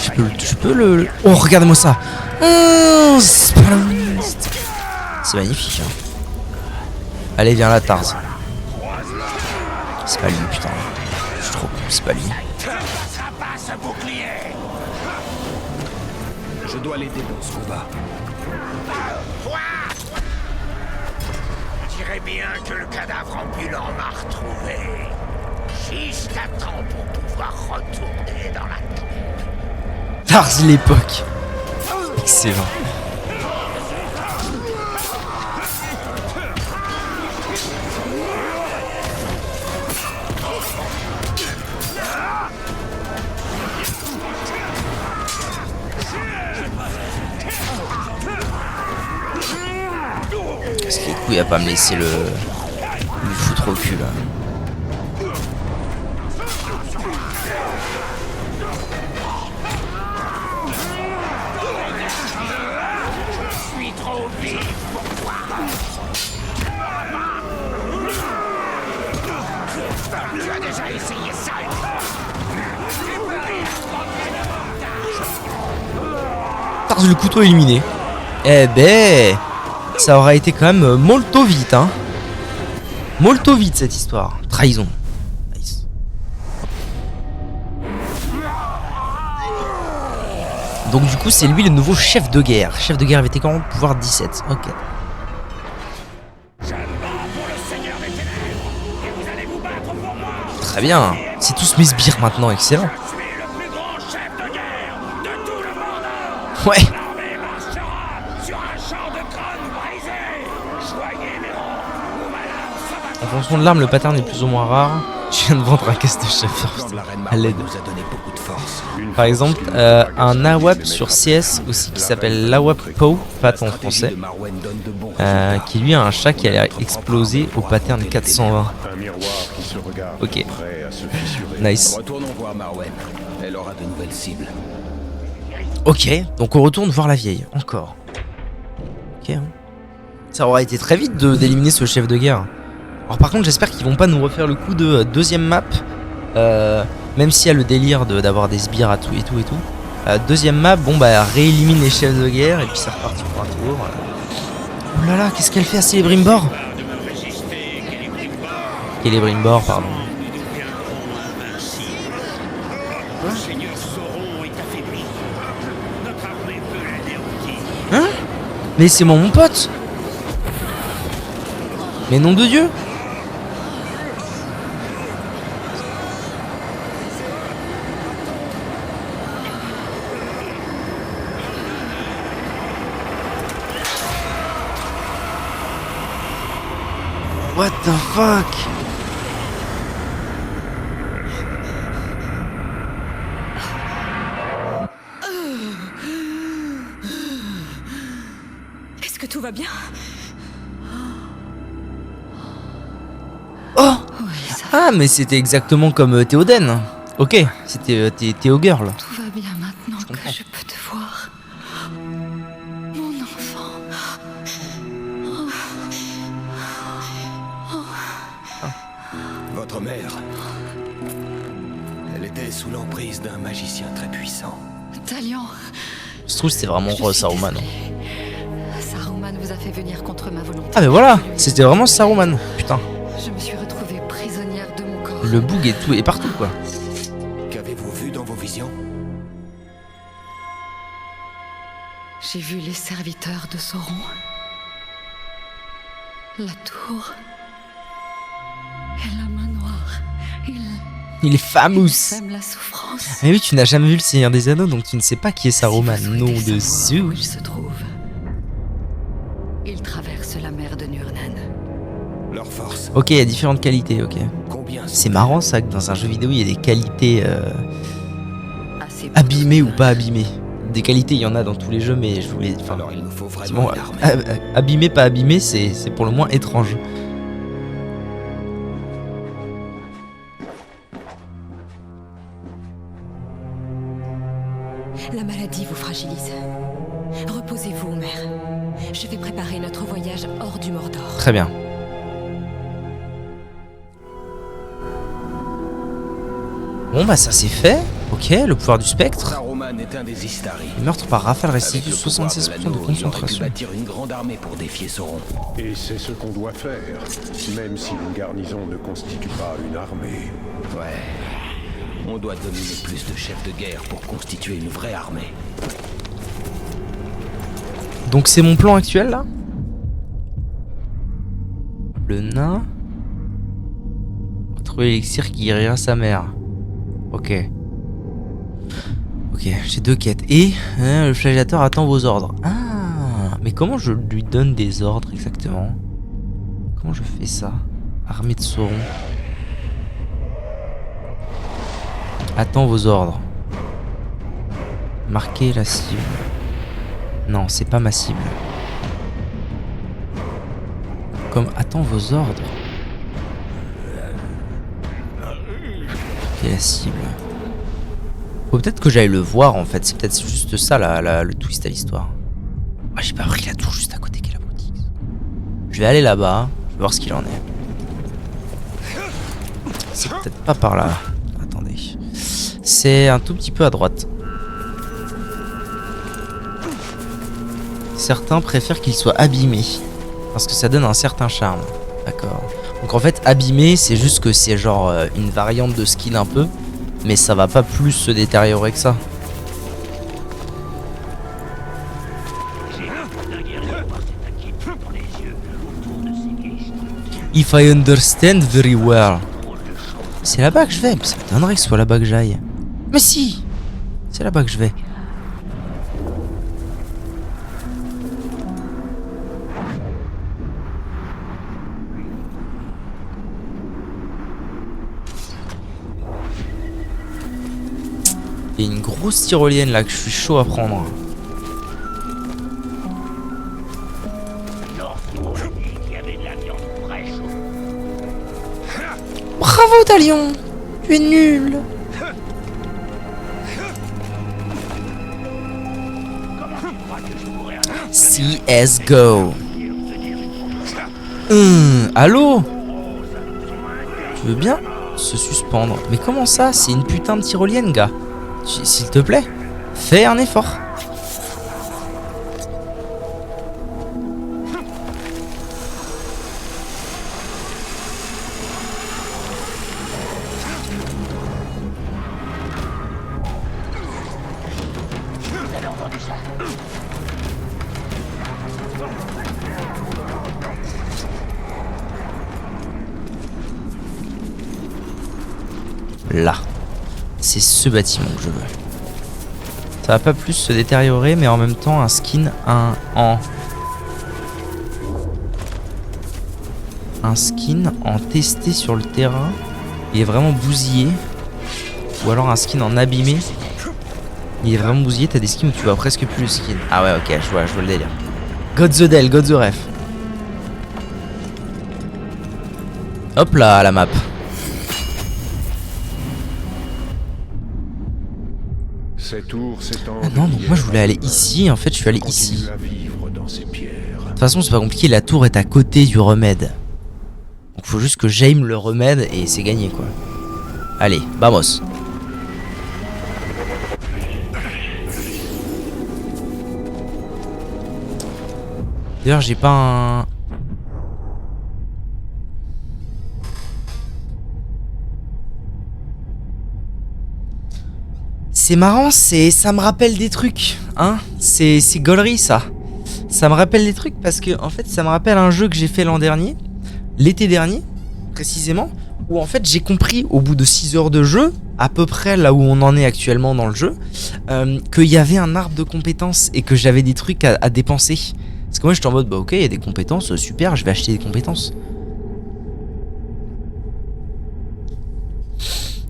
Je peux le... Oh, regardez-moi ça. Oh, c'est magnifique. Hein. Allez, viens là, Tarz. C'est pas lui, putain. Je suis trop con, c'est pas lui. Je dois l'aider dans ce combat. Je dirais bien que le cadavre ambulant m'a retrouvé. Juste à temps pour pouvoir retourner dans la tombe. Tarz l'époque. Excellent. Parce qu'il est couille à pas me laisser le foutre au cul là. Tarz le couteau éliminé. Eh ben, ça aura été quand même molto vite, hein. Molto vite cette histoire. Trahison. Nice. Donc du coup, c'est lui le nouveau chef de guerre. Chef de guerre vétéran, pouvoir 17. Ok. Très bien. C'est tous mes sbires maintenant, excellent. Ouais. En fonction de l'arme, le pattern est plus ou moins rare. Je viens de vendre un caisse de chef à l'aide. Par exemple, un AWAP sur CS aussi qui s'appelle l'AWAP PO, pat en français, qui lui a un chat qui a l'air explosé au pattern 420. Ok. Nice. Elle aura de nouvelles cibles. Ok, donc on retourne voir la vieille, encore. Ok. Hein. Ça aura été très vite d'éliminer ce chef de guerre. Alors par contre, j'espère qu'ils vont pas nous refaire le coup de deuxième map. Même s'il y a le délire d'avoir des sbires à tout et tout et tout. Deuxième map, bon bah réélimine les chefs de guerre et puis c'est reparti pour un tour. Oh là là, qu'est-ce qu'elle fait à Celebrimbor? Celebrimbor, pardon. Hein? Mais c'est mon pote. Mais nom de Dieu. What the fuck? Est-ce que tout va bien? Oh! Ah, mais c'était exactement comme Théoden. Ok, c'était Théo Girl. Tout va bien maintenant que je peux te voir. Mon enfant. Votre mère. Elle était sous l'emprise d'un magicien très puissant. Talion. Je trouve que c'était vraiment Saruman. Saruman vous a fait venir contre ma volonté. Ah mais voilà, c'était vraiment Saruman. Putain. Je me suis retrouvée prisonnière de mon corps. Le bug et tout est partout quoi. Qu'avez-vous vu dans vos visions? J'ai vu les serviteurs de Sauron. La tour. Et la main noire. Il est fameux. Sème la souffrance. Mais oui, tu n'as jamais vu le Seigneur des Anneaux, donc tu ne sais pas qui est Saruman. Nom de Zeus. Où il se trouve. Il traverse la mer de Nurnen. Leur force. Ok, il y a différentes qualités, ok. Combien C'est marrant ça que dans un jeu vidéo il y a des qualités abîmé ou pas abîmé. Des qualités, il y en a dans tous les jeux, mais je voulais... Enfin, Alors il nous faut vraiment bon, une armée. abîmé, pas abîmé, c'est pour le moins étrange. La maladie vous fragilise. Reposez-vous, mère. Je vais préparer notre voyage hors du Mordor. Très bien. Bon bah ça c'est fait. Ok, le pouvoir du spectre. Saruman est un des Istari. Le meurtre par rafale Avec restitue le pouvoir 76% de l'anneau, il aurait pu concentration. bâtir une grande armée pour défier Sauron. Et c'est ce qu'on doit faire, même si une garnison ne constitue pas une armée. Ouais. On doit dominer plus de chefs de guerre pour constituer une vraie armée. Donc c'est mon plan actuel là. Le nain. Trouver l'élixir qui guérira sa mère. Ok. Ok, j'ai 2 quêtes. Et le flagellateur attend vos ordres. Ah, mais comment je lui donne des ordres exactement? Comment je fais ça? Armée de Sauron. Attends vos ordres. Marquez la cible. Non, c'est pas ma cible. Comme attends vos ordres. Marquez la cible. Faut peut-être que j'aille le voir en fait. C'est peut-être juste ça le twist à l'histoire. Ah, j'ai pas pris la tour juste à côté qui est la boutique. Je vais aller là-bas. Je vais voir ce qu'il en est. C'est peut-être pas par là. Attendez. C'est un tout petit peu à droite. Certains préfèrent qu'il soit abîmé. Parce que ça donne un certain charme. D'accord. Donc en fait, abîmé, c'est juste que c'est genre une variante de skin un peu. Mais ça va pas plus se détériorer que ça. If I understand very well. C'est là-bas que je vais. Ça m'étonnerait que ce soit là-bas que j'aille. Mais si! C'est là-bas que je vais. Il y a une grosse tyrolienne là que je suis chaud à prendre. Bravo Talion! Tu es nul! CSGO. Allô? Tu veux bien se suspendre? Mais comment ça? C'est une putain de tyrolienne, gars. S'il te plaît, fais un effort. Là. C'est ce bâtiment que je veux. Ça va pas plus se détériorer, mais en même temps un skin, un skin en testé sur le terrain. Il est vraiment bousillé. Ou alors un skin en abîmé. Il est vraiment bousillé, t'as des skins où tu vois presque plus le skin. Ah ouais, ok, je vois le délire. God the Del, God the Ref. Hop là, la map. Ah non, donc moi je voulais aller ici, en fait je suis allé ici. De toute façon c'est pas compliqué, la tour est à côté du remède. Donc faut juste que j'aime le remède et c'est gagné quoi. Allez, vamos. D'ailleurs j'ai pas un... C'est marrant, ça me rappelle des trucs, hein. C'est gaulerie ça. Ça me rappelle des trucs parce que en fait ça me rappelle un jeu que j'ai fait l'an dernier, l'été dernier, précisément, où en fait j'ai compris au bout de 6 heures de jeu, à peu près là où on en est actuellement dans le jeu, qu'il y avait un arbre de compétences et que j'avais des trucs à dépenser. Parce que moi j'étais en mode bah ok, il y a des compétences, super, je vais acheter des compétences.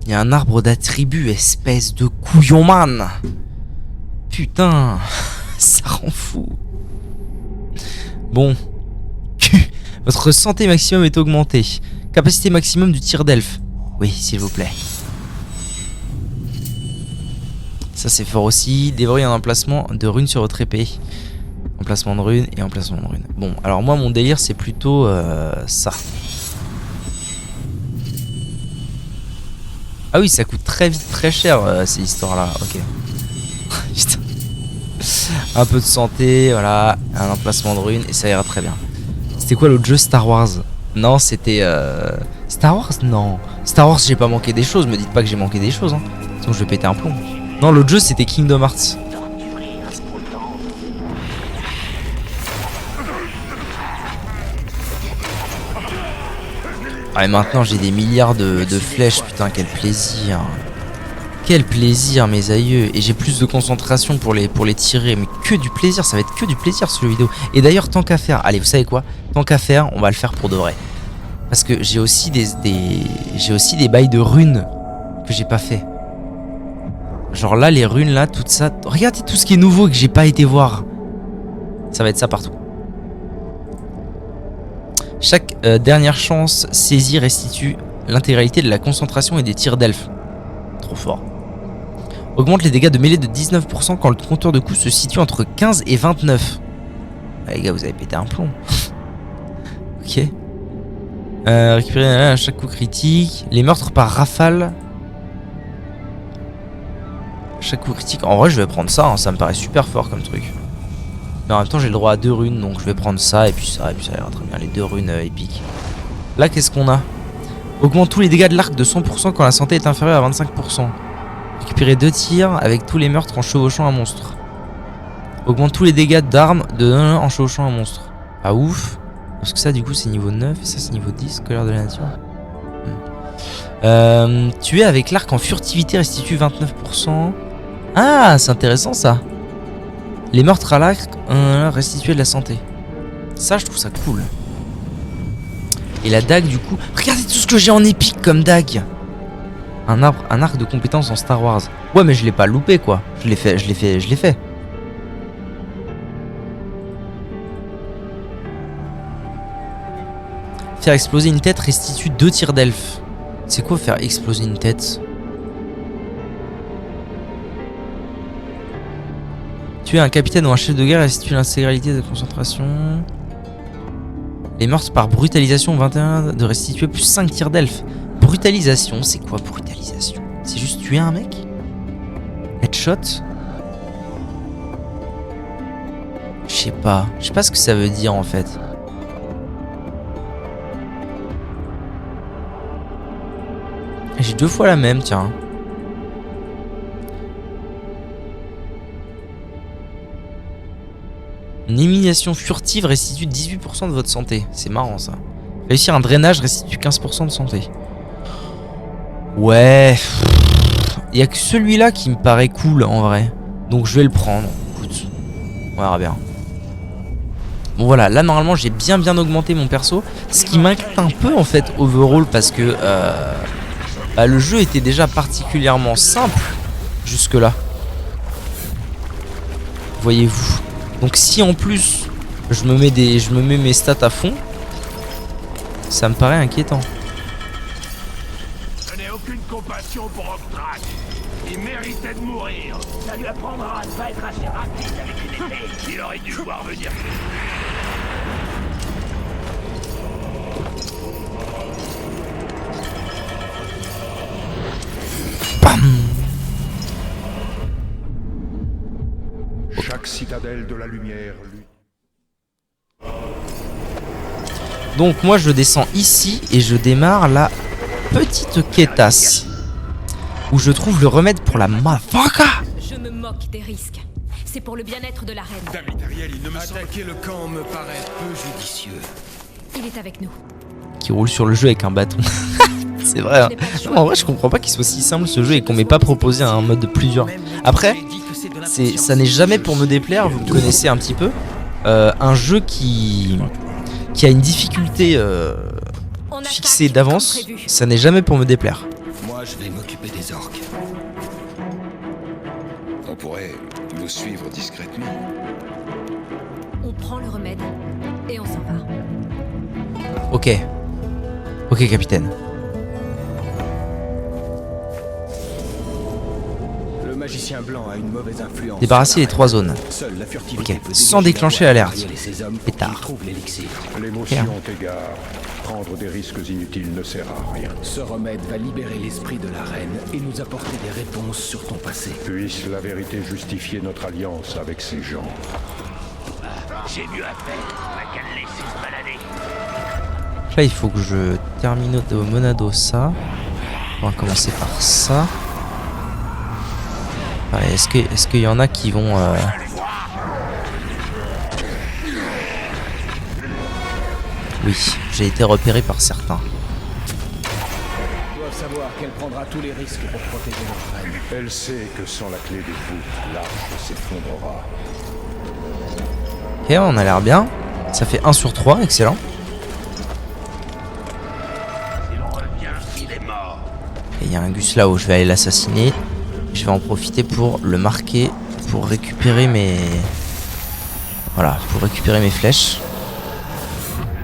Il y a un arbre d'attributs, espèce de couillon man. Putain, ça rend fou. Bon. Votre santé maximum est augmentée. Capacité maximum du tir d'elfe. Oui, s'il vous plaît. Ça c'est fort aussi. Dévorer un emplacement de runes sur votre épée. Emplacement de runes et emplacement de runes. Bon, alors moi mon délire c'est plutôt ça. Ah oui, ça coûte très vite très cher ces histoires là. Ok. Putain. Un peu de santé, voilà. Un emplacement de runes et ça ira très bien. C'était quoi l'autre jeu? Star Wars? Non, c'était Star Wars? Non. Star Wars, j'ai pas manqué des choses. Me dites pas que j'ai manqué des choses, hein. Sinon je vais péter un plomb. Non, l'autre jeu c'était Kingdom Hearts. Ah, et maintenant j'ai des milliards de flèches, putain, quel plaisir. Quel plaisir, mes aïeux. Et j'ai plus de concentration pour les tirer. Mais que du plaisir, ça va être que du plaisir ce jeu vidéo. Et d'ailleurs, tant qu'à faire, allez, vous savez quoi? Tant qu'à faire, on va le faire pour de vrai. Parce que j'ai aussi des bails de runes que j'ai pas fait. Genre là, les runes là, tout ça. Regardez tout ce qui est nouveau et que j'ai pas été voir. Ça va être ça partout. Chaque dernière chance saisie restitue l'intégralité de la concentration et des tirs d'elfe. Trop fort. Augmente les dégâts de mêlée de 19% quand le compteur de coups se situe entre 15 et 29. Ah, les gars, vous avez pété un plomb. Ok. Récupérer à chaque coup critique. Les meurtres par rafale. Chaque coup critique. En vrai, je vais prendre ça, hein, ça me paraît super fort comme truc. Mais en même temps, j'ai le droit à 2 runes, donc je vais prendre ça et puis ça ira très bien. Les 2 runes épiques. Là, qu'est-ce qu'on a? Augmente tous les dégâts de l'arc de 100% quand la santé est inférieure à 25%. Récupérer 2 tirs avec tous les meurtres en chevauchant un monstre. Augmente tous les dégâts d'armes de 1 en chevauchant un monstre. Ah ouf. Parce que ça du coup c'est niveau 9 et ça c'est niveau 10, colère de la nature. Tuer avec l'arc en furtivité restitue 29%. Ah, c'est intéressant ça. Les meurtres à l'arc restituent de la santé. Ça je trouve ça cool. Et la dague du coup. Regardez tout ce que j'ai en épique comme dague. Un arc de compétences en Star Wars. Ouais mais je l'ai pas loupé quoi. Je l'ai fait. Faire exploser une tête restitue 2 tirs d'elfe. C'est quoi faire exploser une tête? Tuer un capitaine ou un chef de guerre restitue l'intégralité de concentration. Les meurtres par brutalisation 21 de restituer plus 5 tirs d'elfe. Brutalisation, c'est quoi brutalisation? C'est juste tuer un mec? Headshot? Je sais pas ce que ça veut dire en fait. J'ai 2 fois la même, tiens. Une élimination furtive restitue 18% de votre santé. C'est marrant ça. Réussir un drainage restitue 15% de santé. Ouais. Il y a que celui-là qui me paraît cool en vrai. Donc je vais le prendre. Écoute, on verra bien. Bon voilà, là normalement j'ai bien augmenté mon perso. Ce qui m'inquiète un peu en fait overall parce que le jeu était déjà particulièrement simple jusque là. Voyez-vous. Donc si en plus je me mets mes stats à fond, ça me paraît inquiétant. Je n'ai aucune compassion pour Octrak. Il méritait de mourir. Ça lui apprendra à ne pas être assez rapide avec une épée. Il aurait dû voir venir. Chaque citadelle de la lumière. Donc moi je descends ici et je démarre la petite quêtasse où je trouve le remède pour la motherfucker. Je me moque des risques. C'est pour le bien-être de la reine. David Ariel, il ne me attaquer le camp me paraît peu judicieux. Il est avec nous. Qui roule sur le jeu avec un bâton. C'est vrai. Hein. Non, en vrai je comprends pas qu'il soit si simple ce jeu et qu'on m'ait pas proposé un mode de plusieurs. Après, ça n'est jamais pour me déplaire, vous me connaissez un petit peu. Un jeu qui a une difficulté fixée d'avance, ça n'est jamais pour me déplaire. Moi, Moi, je vais m'occuper des orques. On pourrait vous suivre discrètement. On prend le remède et on s'en va. Ok. Ok, capitaine. Le magicien blanc a une mauvaise influence. Débarrasser les 3 zones. Seule la furtivité Ok. peut Sans dégager déclencher la voie l'alerte. matérielle et ses hommes pour Pétard. qu'ils trouvent l'élixir. L'émotion t'égare. Prendre des risques inutiles ne sert à rien. Ce remède va libérer l'esprit de la reine et nous apporter des réponses sur ton passé. Puisse la vérité justifier notre alliance avec ces gens. J'ai mieux à faire. On n'a qu'à le laisser se balader. Là, il faut que je termine de monado ça. On va commencer par ça. Ouais, est-ce qu'il y en a qui vont... Oui, j'ai été repéré par certains. Ils doivent savoir qu'elle prendra tous les risques pour protéger notre reine. Elle sait que sans la clé des voûtes, l'arche s'effondrera. Ok, on a l'air bien. Ça fait 1 sur 3, excellent. S'il revient, il est mort. Et il y a un Gus là-haut, je vais aller l'assassiner. Je vais en profiter pour le marquer, pour récupérer mes... Voilà, pour récupérer mes flèches.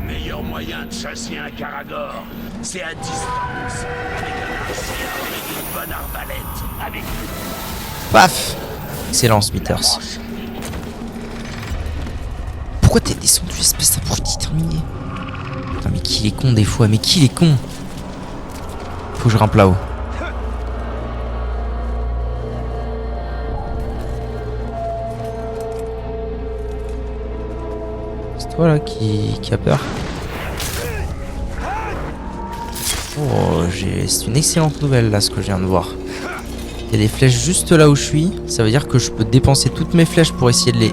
Le meilleur moyen de chasser un Caragor, c'est à distance. Avec un ancien et une bonne arbalète. Avec Paf! Excellent, Smithers. Pourquoi t'es descendu, espèce d'abruti terminé? Putain, mais qui est con des fois, mais qui est con? Faut que je grimpe là-haut. C'est toi là qui a peur? Oh, c'est une excellente nouvelle là ce que je viens de voir. Il y a des flèches juste là où je suis. Ça veut dire que je peux dépenser toutes mes flèches pour essayer de les...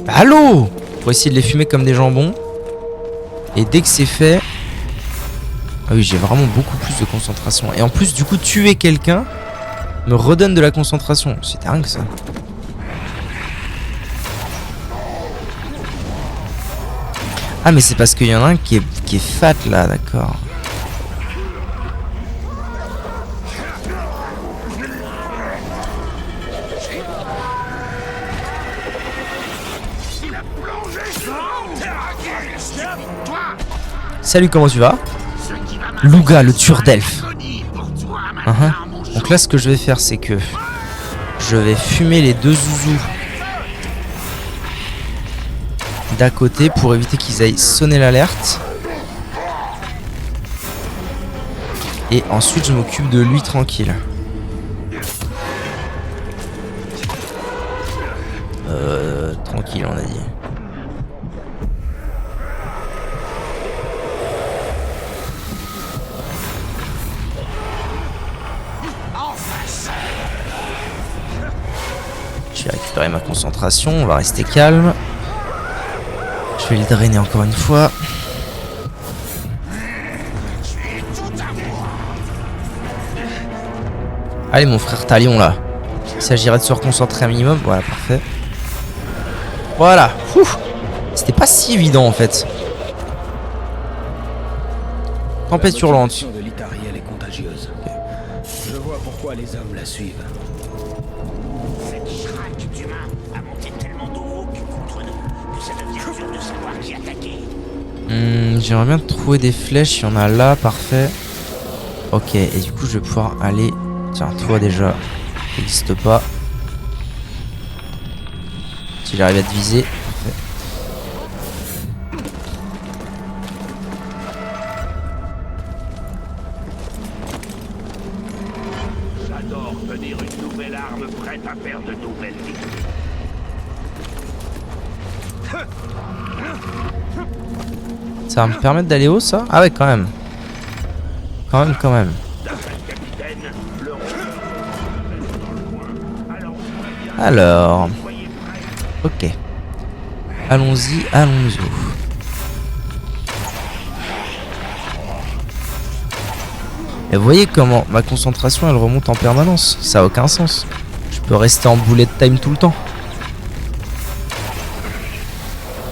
Bah, allô! Pour essayer de les fumer comme des jambons. Et dès que c'est fait... Ah oui, j'ai vraiment beaucoup plus de concentration. Et en plus, du coup, tuer quelqu'un me redonne de la concentration. C'est dingue ça. Ah mais c'est parce qu'il y en a un qui est fat là, d'accord. Salut, comment tu vas? Louga, le tueur d'elfes. Donc là, ce que je vais faire, c'est que je vais fumer les 2 zouzous d'à côté pour éviter qu'ils aillent sonner l'alerte. Et ensuite, je m'occupe de lui tranquille. Tranquille, on a dit. Je vais récupérer ma concentration, on va rester calme. Je vais le drainer encore une fois. Allez mon frère Talion là. Il s'agirait de se reconcentrer un minimum. Voilà, parfait. Voilà. C'était pas si évident en fait. Tempête hurlante. La de l'Itariel est contagieuse. Je vois pourquoi les hommes la suivent. cette schraque d'humain a monté tellement d'eau contre nous que ça devient dur de savoir qui attaquer. J'aimerais bien trouver des flèches. Il y en a là, parfait. Ok, et du coup je vais pouvoir aller... Tiens, toi déjà, n'existe pas. Si j'arrive à te viser, parfait. J'adore tenir une nouvelle arme prête à faire de nouvelles victimes. Ça va me permettre d'aller haut, ça? Ah ouais, quand même. Quand même. Alors... Ok. Allons-y. Et vous voyez comment ma concentration elle remonte en permanence. Ça a aucun sens. Je peux rester en bullet time tout le temps.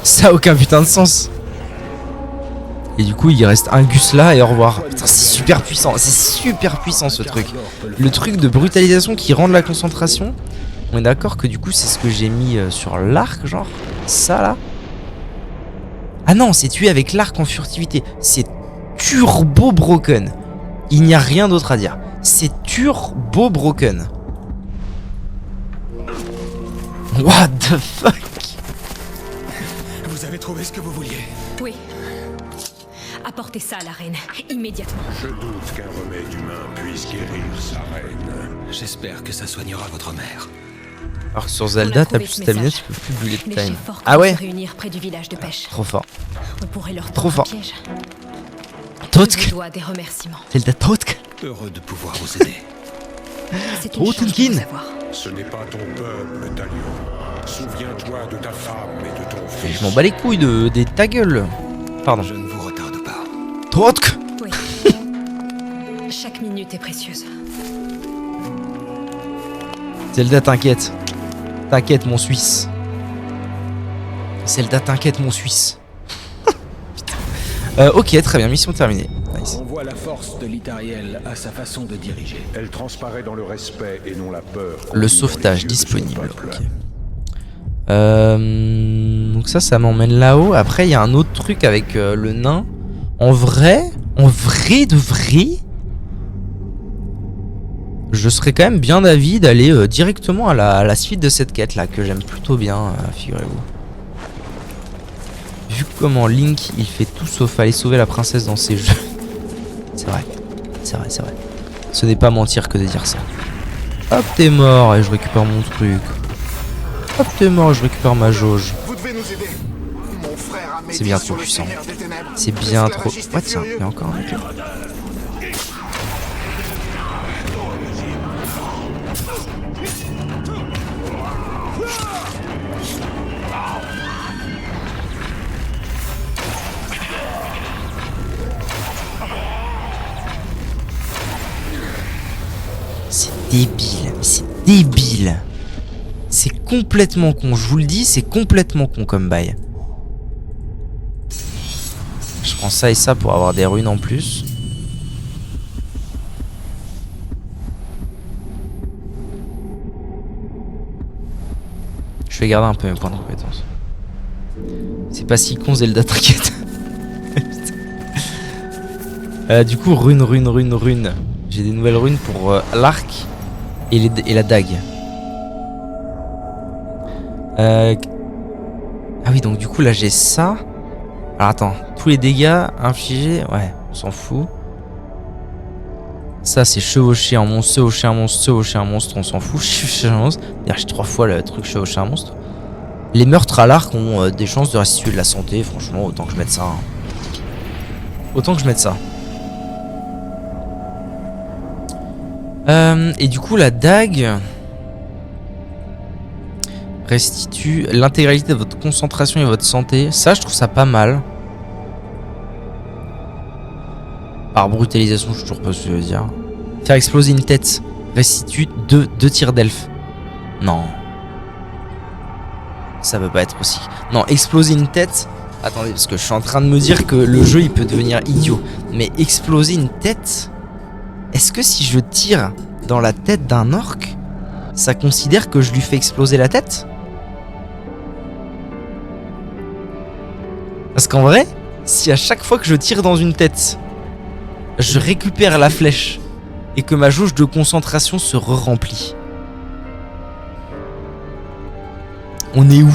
Ça a aucun putain de sens. Et du coup il reste un Gus là et au revoir. Putain, c'est super puissant ce truc. Le truc de brutalisation qui rend de la concentration. On est d'accord que du coup c'est ce que j'ai mis sur l'arc, genre ça là. Ah non, c'est tué avec l'arc en furtivité. C'est turbo broken. Il n'y a rien d'autre à dire. C'est turbo broken. What the fuck? Vous avez trouvé ce que vous vouliez? Oui. Apportez ça à la reine, immédiatement. Je doute qu'un remède humain puisse guérir sa reine. J'espère que ça soignera votre mère. Alors que sur Zelda, t'as plus de stamina, tu peux plus bullet time. Ah ouais? Près du village de pêche. Trop fort. On pourrait leur Trop fort. piège. Totk. Des remerciements. Zelda Totk. Heureux de pouvoir vous aider. C'est une chance de vous avoir. Ce n'est pas ton peuple, Talion. Souviens-toi de ta femme et de ton fils. Je m'en bats les couilles des ta gueule. Pardon. Je ne vous retarde pas. Totk. Oui. Chaque minute est précieuse. Zelda, t'inquiète. T'inquiète, mon Suisse. Zelda, t'inquiète, mon Suisse. Ok, très bien, mission terminée. Nice. On voit la force de l'Itariel à sa façon de diriger. Elle transparaît dans le respect et non la peur. Le sauvetage disponible. Ok. Donc ça m'emmène là-haut. Après, il y a un autre truc avec le nain. En vrai de vrai, je serais quand même bien d'avis d'aller directement à la suite de cette quête là, que j'aime plutôt bien, figurez-vous. Vu comment Link il fait tout sauf aller sauver la princesse dans ses jeux. C'est vrai. Ce n'est pas mentir que de dire ça. Hop, t'es mort et je récupère mon truc. Hop, t'es mort et je récupère ma jauge. C'est bien trop puissant. C'est bien trop... Ouais, tiens, il y a encore un mec là. C'est débile, c'est débile. C'est complètement con, je vous le dis, c'est complètement con comme bail. Je prends ça et ça pour avoir des runes en plus. Je vais garder un peu mes points de compétence. C'est pas si con Zelda, t'inquiète. Du coup, rune. J'ai des nouvelles runes pour l'arc et la dague. Ah oui, donc du coup là j'ai ça. Alors attends, tous les dégâts infligés, ouais, on s'en fout. Ça c'est chevaucher un monstre, chevaucher un monstre, on s'en fout. Chevaucher un monstre. D'ailleurs j'ai 3 fois le truc chevaucher un monstre. Les meurtres à l'arc ont des chances de restituer de la santé, franchement autant que je mette ça. Hein. Autant que je mette ça. Et du coup la dague restitue l'intégralité de votre concentration et votre santé. Ça je trouve ça pas mal. Par brutalisation, je sais toujours pas ce que je veux dire. Faire exploser une tête restitue 2 tirs d'elfe. Non. Ça peut pas être aussi. Non, exploser une tête. Attendez, parce que je suis en train de me dire que le jeu il peut devenir idiot. Mais exploser une tête. Est-ce que si je tire dans la tête d'un orc, ça considère que je lui fais exploser la tête? Parce qu'en vrai, si à chaque fois que je tire dans une tête, je récupère la flèche et que ma jauge de concentration se re-remplit, on est où?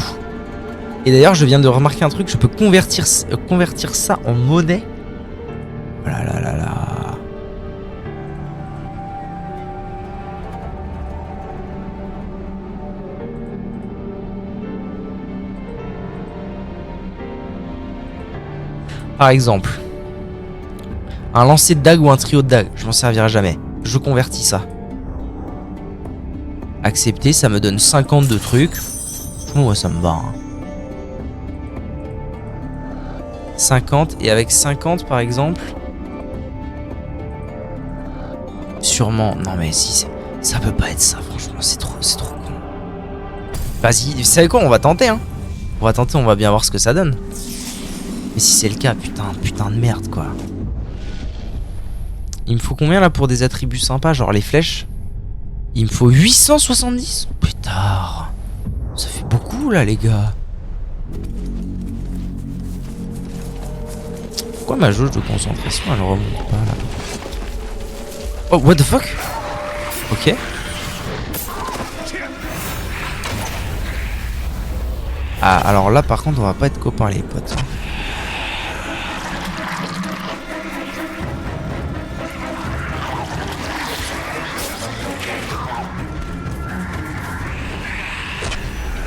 Et d'ailleurs, je viens de remarquer un truc, je peux convertir ça en monnaie. Oh là là là là. Par exemple, un lancer de dague ou un trio de dague, je m'en servirai jamais. Je convertis ça. Accepter, ça me donne 50 de trucs. Moi, ça me va. Hein. 50, et avec 50 par exemple. Sûrement. Non, mais si, ça peut pas être ça, franchement, c'est trop con. Vas-y, vous savez quoi, on va tenter, hein. On va tenter, on va bien voir ce que ça donne. Mais si c'est le cas, putain de merde quoi. Il me faut combien là pour des attributs sympas, genre les flèches? Il me faut 870. Putain, ça fait beaucoup là les gars. Pourquoi ma jauge de concentration elle remonte pas là? Oh what the fuck? Ok. Ah alors là par contre on va pas être copains les potes.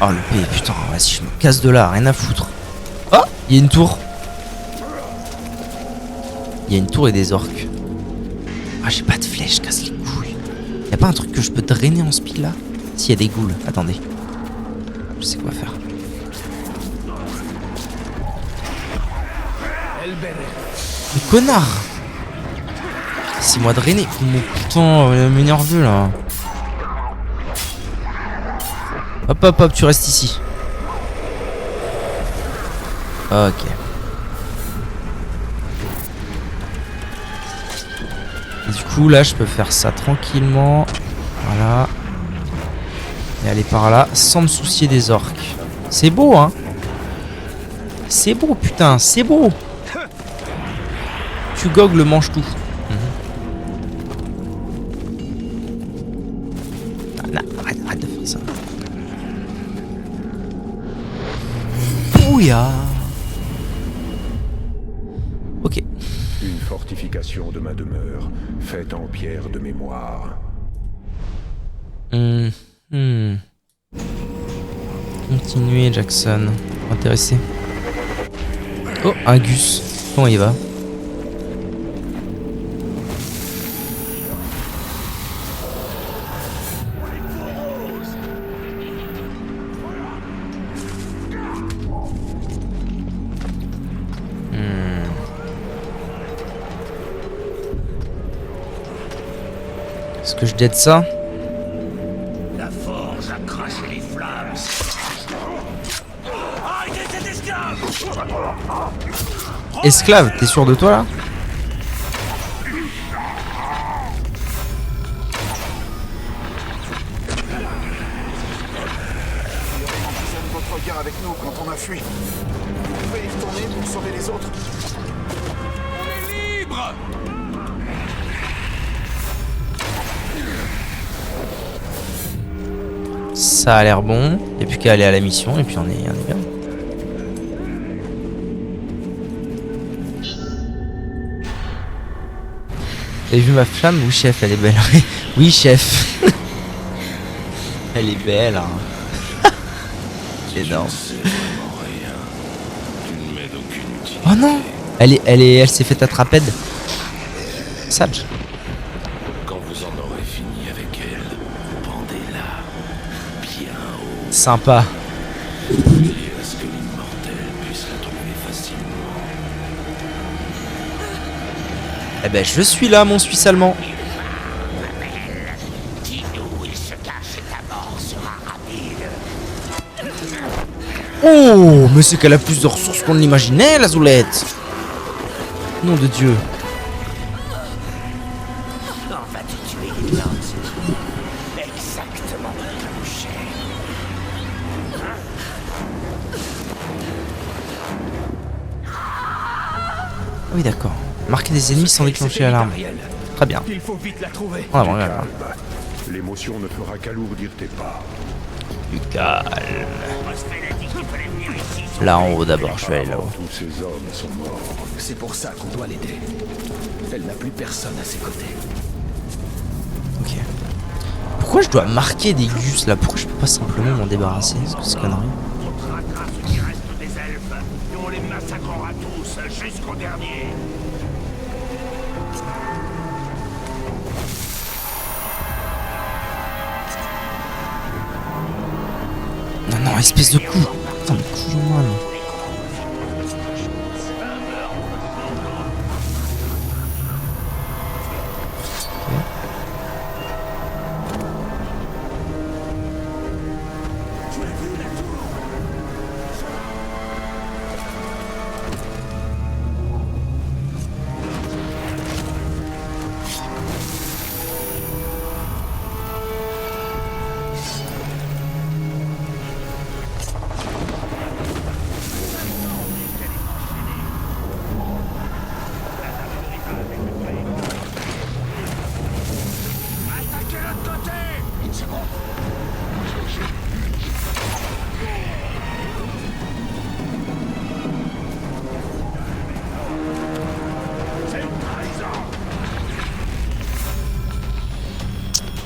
Oh le P, putain, vas-y, je me casse de là, rien à foutre. Oh, il y a une tour. Il y a une tour et des orques. Ah, j'ai pas de flèche, casse les couilles. Y'a pas un truc que je peux drainer en speed là? Si, y a des ghouls, attendez. Je sais quoi faire. Mais connard! Laissez-moi drainer. Mon putain, m'énerve là. Hop hop hop, tu restes ici. Ok. Et du coup là je peux faire ça tranquillement. Voilà. Et aller par là sans me soucier des orques. C'est beau hein. C'est beau putain, c'est beau. Tu gogles, mange tout. Non, arrête de faire ça. Ouya. Ok. Une fortification de ma demeure, faite en pierre de mémoire. Continuez Jackson. Intéressé. Oh, un Gus. Comment il va? Est-ce que je dead ça? La forge a craché les flammes. Arrêtez cet esclave! Esclave, t'es sûr de toi là? Votre regard avec nous quand on a fui. Vous pouvez y retourner pour sauver les autres. On est libre! Ça a l'air bon. Il n'y a plus qu'à aller à la mission et puis on est bien. T'as vu ma flamme? Oui chef, elle est belle. Oui chef. Elle est belle hein. Énorme. Oh non. Elle s'est fait attraper. Sage. Quand vous en aurez fini avec elle, pendez-la bien haut. Sympa. Et à ce que l'immortel puisse la trouver facilement. Eh ben je suis là mon Suisse allemand. Dis-nous où il se cache et ta mort sera rapide. Oh, mais c'est qu'elle a plus de ressources qu'on ne l'imaginait, la Zoulette. Nom de Dieu. Quand vas-tu tuer les lances? Exactement comme j'ai. Oui, d'accord. Marquer des ennemis sans déclencher l'alarme. Très bien. Il faut vite la trouver. En avant, regarde. Calme. L'émotion ne fera qu'alourdir tes pas. Du calme. Là en haut d'abord, je vais aller là-haut. Tous ces hommes sont morts. C'est pour ça qu'on doit l'aider. Elle n'a plus personne à ses côtés. Ok. Pourquoi je dois marquer des gus là? Pourquoi je peux pas simplement m'en débarrasser? Est-ce que c'est connerie? On traquera ce qui reste des elfes et on les massacrera tous jusqu'au dernier. Non, non, espèce de coup. Putain, de couillon, man.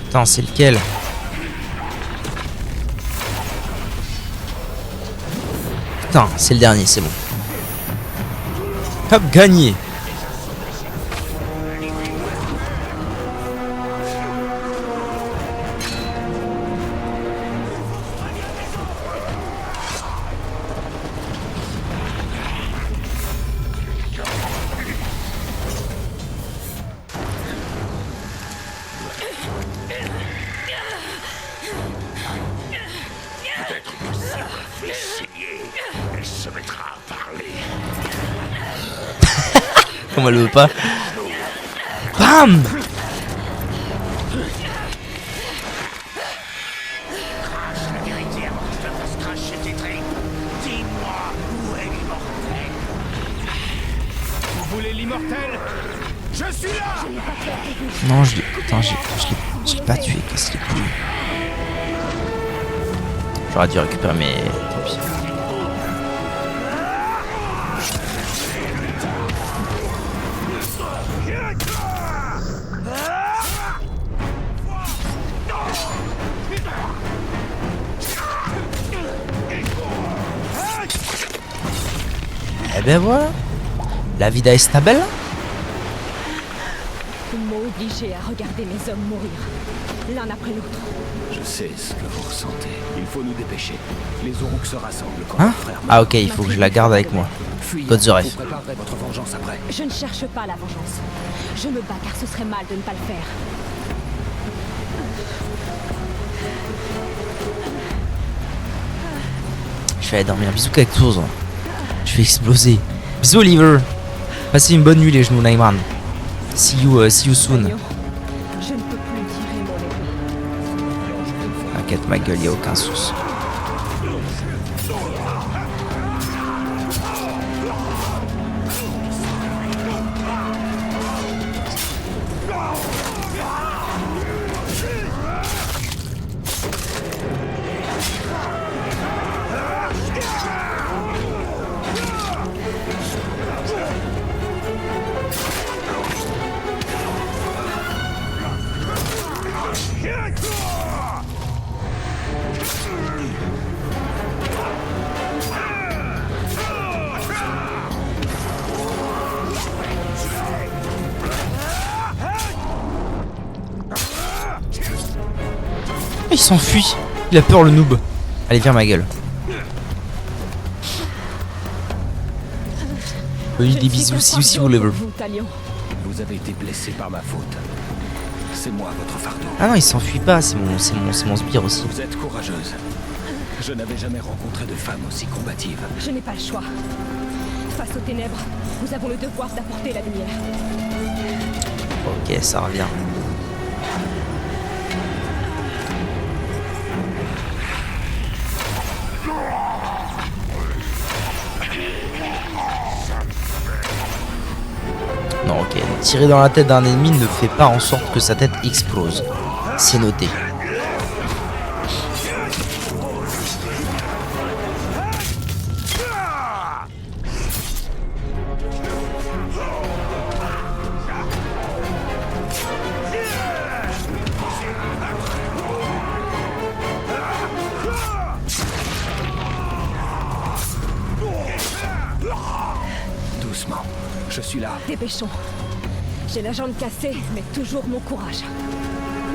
Putain, c'est lequel? Putain, c'est le dernier, c'est bon. Hop, gagné. Elle se mettra à parler. Comme elle veut pas. Bam! Crache la vérité avant que je te fasse cracher tes tripes. Dis-moi où est l'immortel. Vous voulez l'immortel? Je suis là. Non, je l'ai. Putain, je l'ai pas tué. Qu'est-ce qu'il est cool. J'aurais dû récupérer mes. Tant pis. Eh ben voilà. La vida est belle. Ils m'ont obligé à regarder mes hommes mourir, l'un après l'autre. Je sais ce que vous ressentez. Il faut nous dépêcher. Les Aurochs se rassemblent quand Hein? mon frère meurt. Ah ok, il faut que je la garde avec moi. Fuyez. God the ref. Vous préparerez votre vengeance après. Je ne cherche pas la vengeance. Je me bats car ce serait mal de ne pas le faire. Je vais aller dormir. Bisous Cactus. Je vais exploser. Bisous Oliver. Passez une bonne nuit les genoux Naiman. See you soon. Lion, je ne peux plus tirer mon épée. T'inquiète ma gueule, y'a aucun souci. Il s'enfuit. Il a peur le noob. Allez viens ma gueule. Oui, des bisous si vous level. Vous avez été blessé par ma faute. C'est moi votre fardeau. Ah non il s'enfuit pas, c'est mon sbire aussi. Vous êtes courageuse. Je n'avais jamais rencontré de femme aussi combative. Je n'ai pas le choix. Face aux ténèbres, nous avons le devoir d'apporter la lumière. Ok, ça revient. Non, ok. Tirer dans la tête d'un ennemi ne fait pas en sorte que sa tête explose. C'est noté. Doucement. Je suis là. Dépêchons. J'ai la jambe cassée, mais toujours mon courage.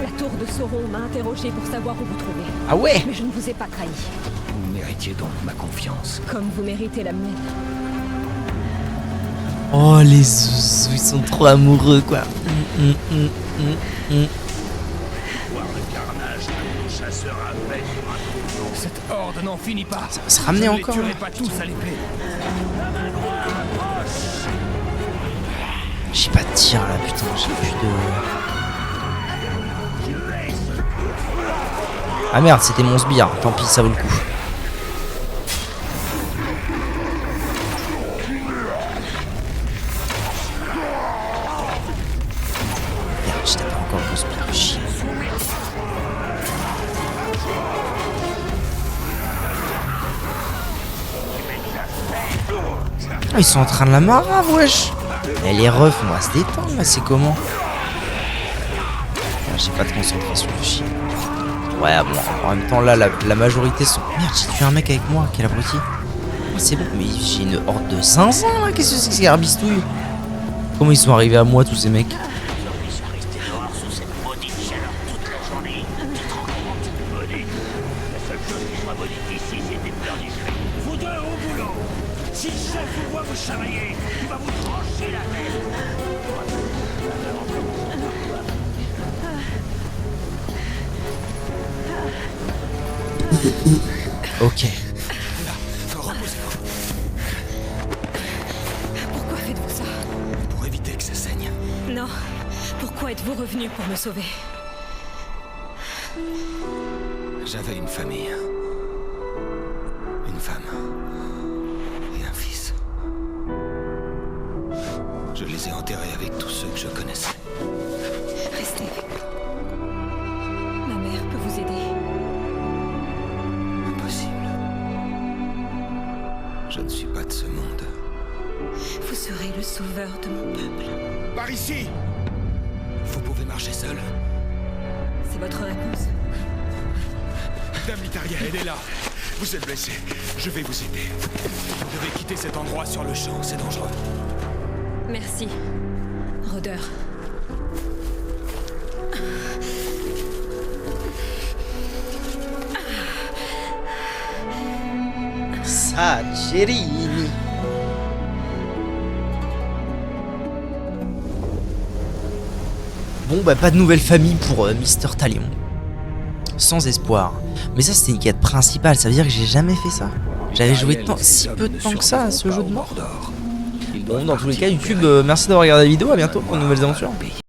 La tour de Sauron m'a interrogé pour savoir où vous trouvez. Ah ouais? Mais je ne vous ai pas trahi. Vous méritiez donc ma confiance. Comme vous méritez la mienne. Oh les zouzous, ils sont trop amoureux quoi. Cette horde n'en finit pas. Ça va se ramener encore. Je ne les tuerai pas tous à l'épée. J'ai pas de tir là putain, j'ai plus de... Ah merde, c'était mon sbire, tant pis, ça vaut le coup. Merde, j'étais pas encore mon sbire, chier. Ah, ils sont en train de la marave, wesh. Elle est ref, on va se détendre là, c'est comment? J'ai pas de concentration de chier. Ouais, bon, en même temps, là, la majorité sont... Merde, j'ai tué un mec avec moi, quel abruti. C'est bon, mais j'ai une horde de 500 là, qu'est-ce que c'est que ces garbistouilles? Comment ils sont arrivés à moi, tous ces mecs? Vous deux au boulot. Si le chef vous voit vous chamailler, il va vous trancher la tête. Ok. Pourquoi faites-vous ça? Pour éviter que ça saigne. Non. Pourquoi êtes-vous revenu pour me sauver? J'avais une famille. Une femme. Et un fils. Je les ai enterrés avec tous ceux que je connaissais. Restez. Ma mère peut vous aider. Impossible. Je ne suis pas de ce monde. Vous serez le sauveur de mon peuple. Par ici! Vous pouvez marcher seul. C'est votre réponse? Dame Litaria, elle est là. Vous êtes blessé. Je vais vous aider. Vous devez quitter cet endroit sur le champ, c'est dangereux. Merci, rôdeur. Sagerini. Bon bah pas de nouvelle famille pour Mister Talion. Sans espoir. Mais ça c'était une quête principale, ça veut dire que j'ai jamais fait ça. J'avais joué si peu de temps que ça à ce jeu de mort. Bon dans tous les cas YouTube, merci d'avoir regardé la vidéo, à bientôt pour de nouvelles aventures.